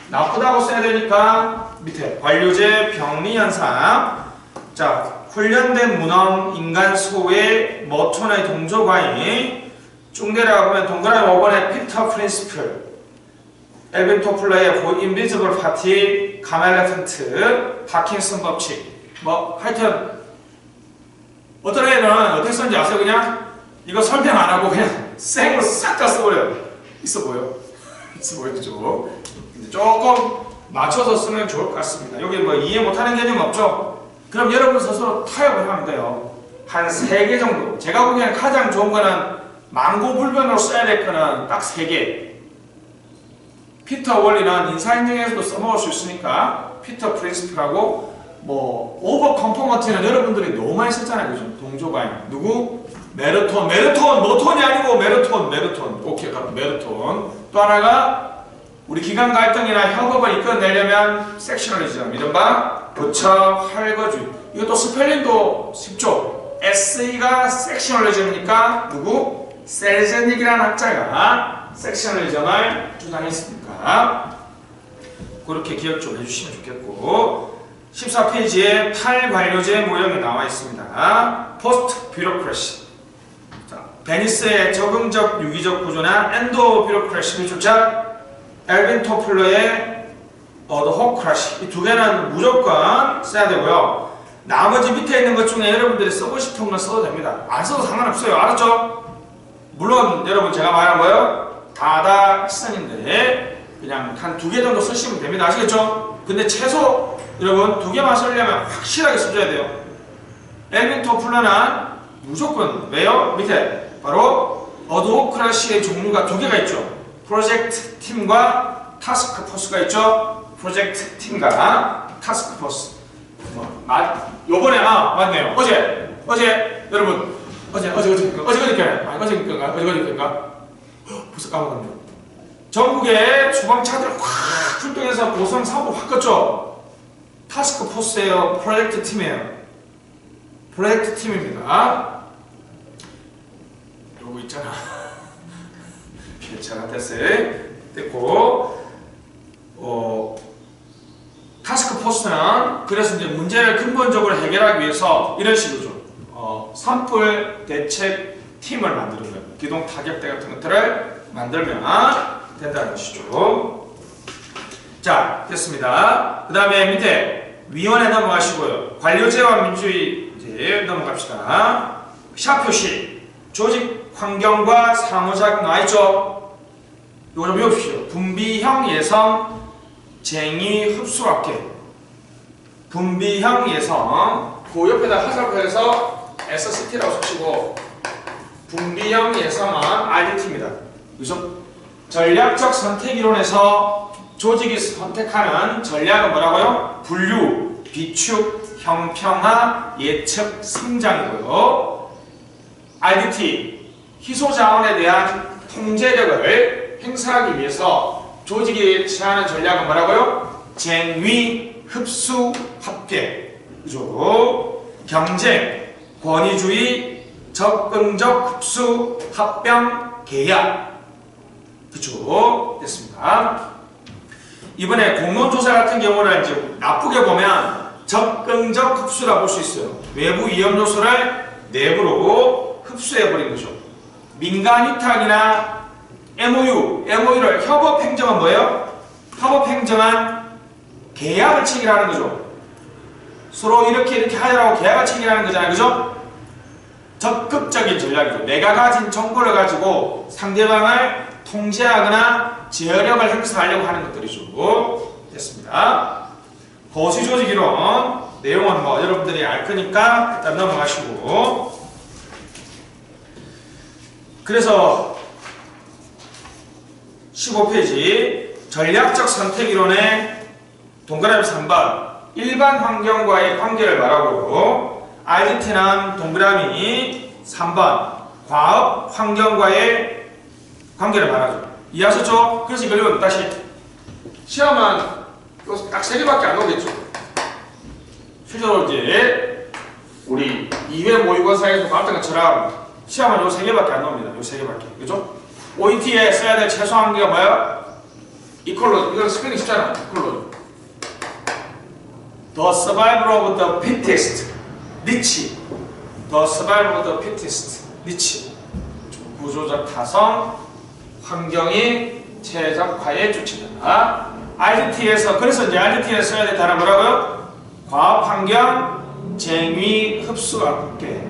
Speaker 1: 나쁘다고 써야 되니까 밑에 관료제 병리현상 자 훈련된 문헌 인간 소외 모톤의 동조과잉 쭉 내려가보면 동그라미 5번에 피터 프린시플 엘빈 토플러의 인비지블 파티, 카멜레턴트, 파킨슨 법칙 뭐 하여튼 어떤 애는 어떻게 썼는지 아세요? 그냥 이거 설명 안 하고 그냥 생으로 싹 다 써버려요. 있어 보여? 있어 보이죠? 조금 맞춰서 쓰면 좋을 것 같습니다. 여기 뭐 이해 못하는 개념 없죠? 그럼 여러분 스스로 타협을 하면 돼요. 한 3개 정도. 제가 보기에는 가장 좋은 거는 망고불변으로 써야 될 거는 딱 3개. 피터 원리는 인사인증에서도 써먹을 수 있으니까 피터 프린시플하고 뭐 오버 컨포먼트는 여러분들이 너무 많이 썼잖아요. 그죠? 동조과잉. 누구? 메르톤. 노톤이 아니고 메르톤. 오케이, 메르톤. 또 하나가 우리 기관 갈등이나 협업을 이끌어내려면 섹셔널리즘. 이른바 부처 활거주의. 이것도 스펠링도 쉽죠? SE가 섹셔널리즘이니까 누구? 셀제닉이라는 학자가 섹셔널리즘을 주장했습니다. 그렇게 기억 좀 해주시면 좋겠고 14페이지에 탈관료제 모형이 나와 있습니다. 포스트 뷰로크래시 베니스의 적응적 유기적 구조나 엔도 뷰로크래시를 주장 엘빈 토플러의 어드호크라시 이 두 개는 무조건 써야 되고요. 나머지 밑에 있는 것 중에 여러분들이 써보고 싶은 건 써도 됩니다. 안 써도 상관없어요. 알았죠? 물론 여러분 제가 말한 거요 다 일상인데 그냥 한 두 개 정도 쓰시면 됩니다. 아시겠죠? 근데 최소 여러분 두 개만 쓰려면 확실하게 써줘야 돼요. 엘민토플러는 무조건 왜요? 밑에 바로 어드호크라시의 종류가 두 개가 있죠. 프로젝트 팀과 타스크 포스가 있죠. 프로젝트 팀과 타스크 포스. 요번에 맞네요. 어제 여러분 어제그저께인가 벌써 까먹었네요. 전국에 소방차들 확 출동해서 고성 사고 확 껐죠. 타스크 포스예요. 프로젝트 팀이에요. 프로젝트 팀입니다. 요거 있잖아. 괜찮아 됐고 타스크 포스는 그래서 이제 문제를 근본적으로 해결하기 위해서 이런 식으로 산불 대책 팀을 만드는 거예요. 기동 타격대 같은 것들을 만들면 된다는 것이죠. 자, 됐습니다. 그 다음에 밑에 위원회 넘어가시고요. 관료제와 민주주의 이제 넘어갑시다. 샵 표시, 조직 환경과 상호작용 나와있죠? 이거 좀 외우십시오. 분비형 예성, 쟁의 흡수학계. 분비형 예성, 그 옆에다 화살표에서 SCT라고 쓰시고, 분비형 예성은 RDT입니다. 그죠? 전략적 선택 이론에서 조직이 선택하는 전략은 뭐라고요? 분류, 비축, 형평화, 예측, 성장이고요. RDT, 희소자원에 대한 통제력을 행사하기 위해서 조직이 취하는 전략은 뭐라고요? 쟁의, 흡수, 합계. 그죠? 경쟁, 권위주의, 적응적 흡수, 합병, 계약. 그쵸? 됐습니다. 이번에 공론조사 같은 경우는 이제 나쁘게 보면 적응적 흡수라고 볼 수 있어요. 외부 위험 요소를 내부로 흡수해버린 거죠. 민간 위탁이나 MOU를 협업행정은 뭐예요? 협업행정은 계약을 체결하는 거죠. 서로 이렇게 하자라고 계약을 체결하는 거잖아요. 그죠? 적극적인 전략이죠. 내가 가진 정보를 가지고 상대방을 통제하거나 제어력을 행사하려고 하는 것들이죠. 됐습니다. 거시조직 이론 내용은 뭐 여러분들이 알 거니까 일단 넘어가시고, 그래서 15페이지 전략적 선택 이론의 동그라미 3번 일반 환경과의 관계를 말하고, RDT는 동그라미 3번 과업 환경과의 관계를 말하죠. 이해하셨죠? 그래서 이걸 다시 시험은 딱 3개밖에 안 나오겠죠. 실제로 이제 우리 2회 모의고사에서 나왔던 것처럼 시험은 요 3개밖에 안 나옵니다. 요 3개밖에. 그죠? OET에 써야 될 최소한 게 뭐야? 이퀄로즈. 이건 스펠링 쉽잖아. 이퀄로즈. The survival of the fittest. 니치. The survival of the fittest. 니치. 구조적 타성. 환경이 최적화에 주체다. RDT에서 그래서 이제 RDT에서 써야 될 단어 뭐라고요? 과업 환경, 쟁의, 흡수 합계.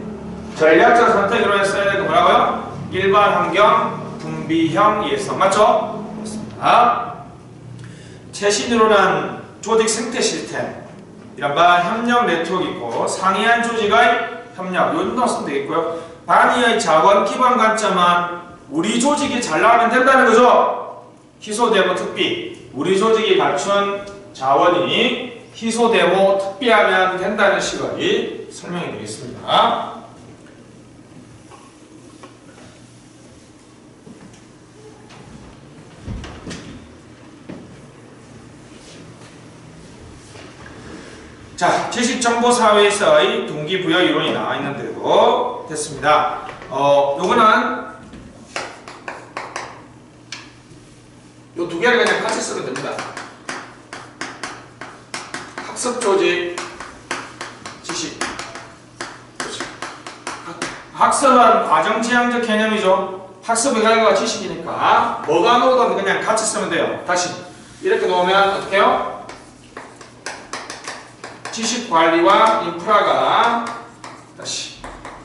Speaker 1: 전략적 선택 이론에서 써야 될 거 뭐라고요? 일반 환경, 분비형 예성. 맞죠? 맞습니다. 최신 이론은 조직 생태 시스템. 이른바 협력 네트워크 있고, 상이한 조직의 협력. 요 정도 쓰면 되겠고요. 반의의 자원 기반 관점은 우리 조직이 잘 나가면 된다는 거죠. 희소대모 특비. 우리 조직이 갖춘 자원이 희소대모 특비하면 된다는 식의 설명이 되겠습니다. 자, 지식정보사회에서의 동기부여 이론이 나와 있는데도 됐습니다. 요거는 요 두 개를 그냥 같이 쓰면 됩니다. 학습 조직, 지식. 학습은 과정 지향적 개념이죠. 학습의 결과가 지식이니까 뭐가 놓든 그냥 같이 쓰면 돼요. 다시 이렇게 놓으면 어떻게 해요? 지식관리와 인프라가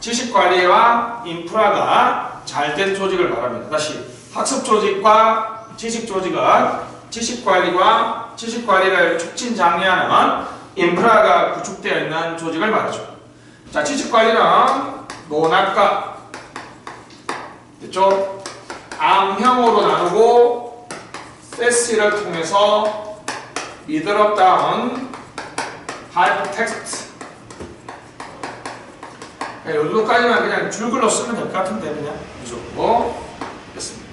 Speaker 1: 지식관리와 인프라가 잘된 조직을 말합니다. 다시 학습조직과 지식조직은 지식관리와 지식관리를 촉진 장려하는 인프라가 구축되어 있는 조직을 말하죠. 자, 지식관리는 논학과 됐죠? 암형으로 나누고 세시를 통해서 미드업 다운 하이퍼텍스트 이 정도까지만 그냥 줄글로 쓰면 될 것 같은데 그냥 이 정도 됐습니다.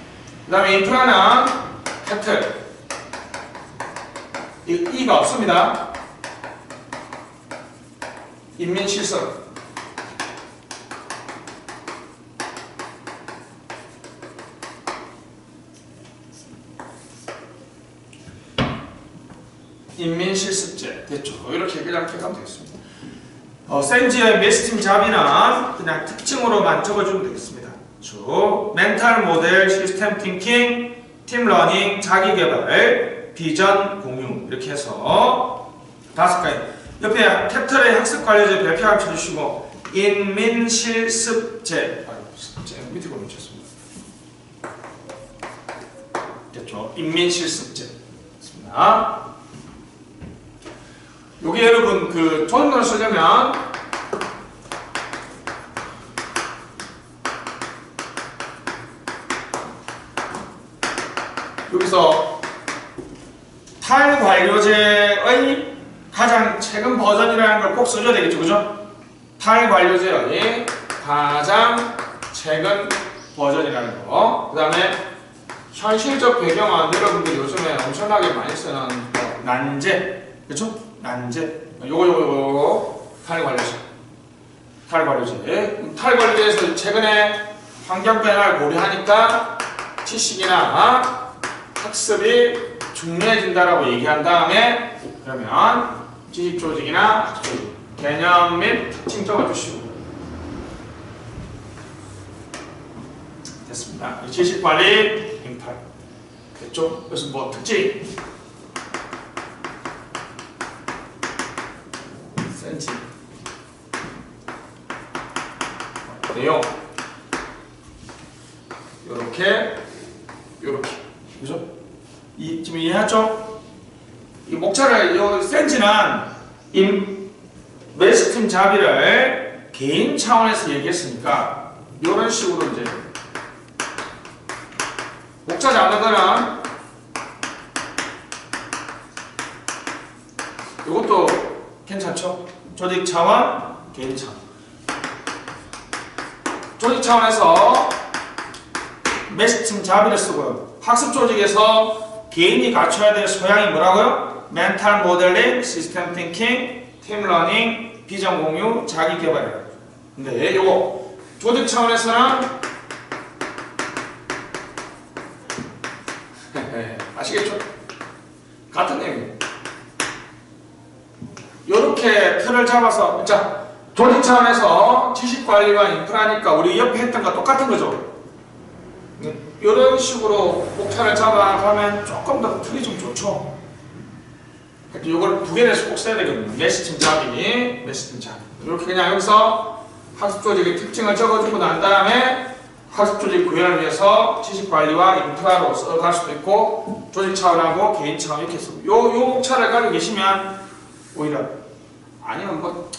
Speaker 1: 그 다음에 인프라는 캐틀 이가 없습니다. 인민시설 인민실습제 됐죠. 이렇게 그냥 기억하면 되겠습니다. 센지의 메시팀 잡이는 그냥 특징으로만 적어주면 되겠습니다. 쭉 멘탈 모델, 시스템 띵킹, 팀 러닝, 자기 개발, 비전 공유 이렇게 해서 5가지. 옆에 캡틀의 학습 관리제 별표 한번 쳐주시고 인민실습제 밑에 보면 좋습니다. 됐죠. 인민실습제 됐습니다. 여기 여러분 그 조선어를 쓰려면 여기서 탈관료제의 가장 최근 버전이라는 걸 꼭 써줘야 되겠죠, 그죠? 탈관료제의 가장 최근 버전이라는 거. 그 다음에 현실적 배경은 여러분들이 요즘에 엄청나게 많이 쓰는 난제, 그렇죠? 난제. 요거 탈관료제. 탈관료제에서 최근에 환경 변화를 고려하니까 지식이나 학습이 중요해진다라고 얘기한 다음에 그러면 지식조직이나 학습조직 개념 및 특징 적어주시고 됐습니다. 지식관리 인프라 됐죠? 그래서 뭐 특징 센치 내용 요렇게 그죠? 지금 이해하죠? 이 목차를 요 센지는 메시팀 자비를 개인 차원에서 얘기했으니까 이런 식으로 이제 목차 잡는 거는 이것도 괜찮죠? 조직 차원, 개인 차원. 조직 차원에서 메시팀 자비를 쓰고요. 학습 조직에서 개인이 갖춰야 될 소양이 뭐라고요? 멘탈 모델링, 시스템 띵킹, 팀 러닝, 비전 공유, 자기 개발이에요. 근데 요거 조직 차원에서는 아시겠죠? 같은 내용이에요. 요렇게 틀을 잡아서 자 조직 차원에서 지식 관리와 인프라니까 우리 옆에 했던 거 똑같은 거죠. 이런 식으로 목차를 잡아가면 조금 더 틀이 좀 좋죠. 이걸 두 개에서 꼭 써야 되거든요. 메시팀 잡이, 메시팀 잡이. 이렇게 그냥 여기서 학습 조직의 특징을 적어주고 난 다음에 학습 조직 구현을 위해서 지식 관리와 인프라로 써갈 수도 있고 조직 차원하고 개인 차원 이렇게 쓰고 요 목차를 가지고 계시면 오히려 아니면 뭐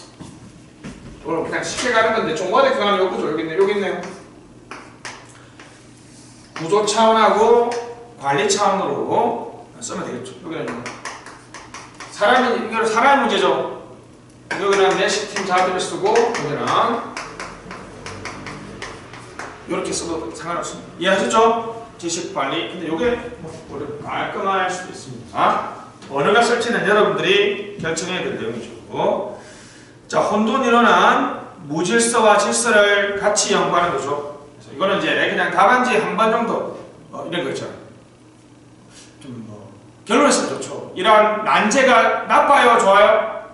Speaker 1: 오늘 그냥 쉽게 가는 건데 좀 어렵게 가면 요거죠. 여기 있네요. 구조 차원하고 관리 차원으로 쓰면 되겠죠. 여기는 사람이 문제죠. 여기는 메시팀 자비를 쓰고 여기는 이렇게 써도 상관없습니다. 이해하셨죠? 지식 관리. 근데 이게 뭐 깔끔할 수도 있습니다. 언어가 쓸지는 여러분들이 결정해야 될 내용이죠. 자, 혼돈 이론은 무질서와 질서를 같이 연구하는 거죠. 이거는 이제 그냥 답안지 한 번 정도 이런 거 있잖아요. 좀 뭐 결론에서 좋죠. 이런 난제가 나빠요, 좋아요?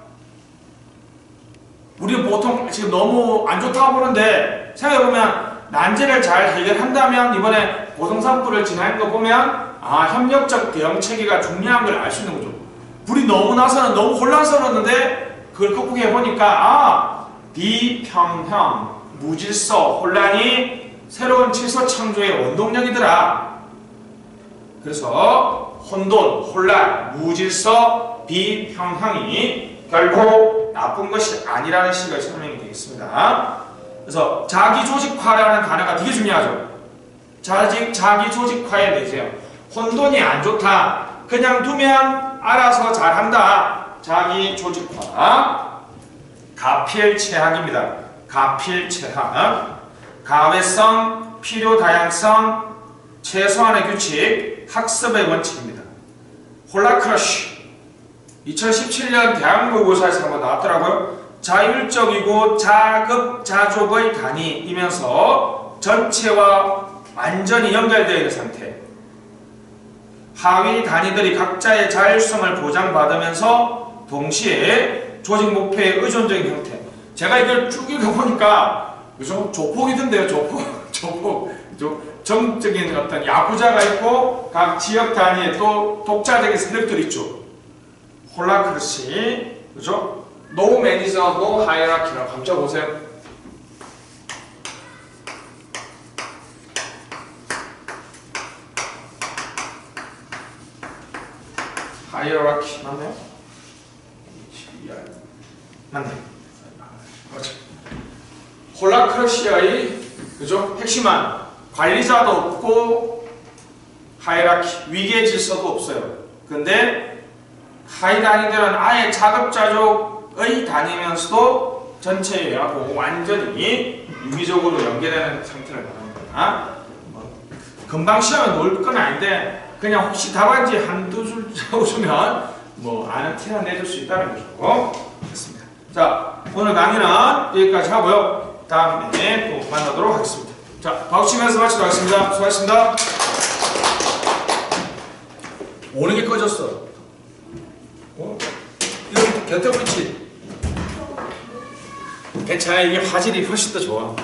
Speaker 1: 우리는 보통 지금 너무 안 좋다고 보는데 생각해보면 난제를 잘 해결한다면 이번에 고등산불을 지나는 거 보면 협력적 대응 체계가 중요한 걸 알 수 있는 거죠. 불이 너무 나서는 너무 혼란스러웠는데 그걸 극복해 보니까 비평형, 무질서, 혼란이 새로운 질서 창조의 원동력이더라. 그래서 혼돈, 혼란, 무질서, 비평형이 결코 나쁜 것이 아니라는 식의 설명이 되겠습니다. 그래서 자기조직화라는 단어가 되게 중요하죠. 자기 조직화에 대해서요. 혼돈이 안 좋다. 그냥 두면 알아서 잘한다. 자기 조직화. 가필체학입니다. 가필체학. 가외성, 필요 다양성, 최소한의 규칙, 학습의 원칙입니다. 홀라크러쉬. 2017년 대학모의고사에서 한번 나왔더라고요. 자율적이고 자급자족의 단위이면서 전체와 완전히 연결되어 있는 상태. 하위 단위들이 각자의 자율성을 보장받으면서 동시에 조직 목표의 의존적인 형태. 제가 이걸 쭉 읽어보니까 요즘 조폭이던데요. 조폭. 정적인 어떤 야구자가 있고 각 지역 단위에 또 독자적인 세력들이 있죠. 홀라크러시, 그죠? No manager, no hierarchy라고 한번 보세요. 하이어라키 맞나요? 맞네. 그렇죠. 홀라크러시아의 그죠? 핵심은 관리자도 없고 하이라키 위계 질서도 없어요. 근데 하위 단위들은 아예 자급자족의 단위면서도 전체하고 완전히 유기적으로 연계되는 상태를 말합니다. 금방 시험에 놓을 건 아닌데 그냥 혹시 답안지 한두 줄 적어주면 뭐 아는 티나 내줄 수 있다는 거죠. 됐습니다. 자, 오늘 강의는 여기까지 하고요. 다음에 또 만나도록 하겠습니다. 자, 박수 치면서 마치도록 하겠습니다. 수고하셨습니다. 오는 게 꺼졌어. 이거 곁에 붙이지. 괜찮아. 이게 화질이 훨씬 더 좋아.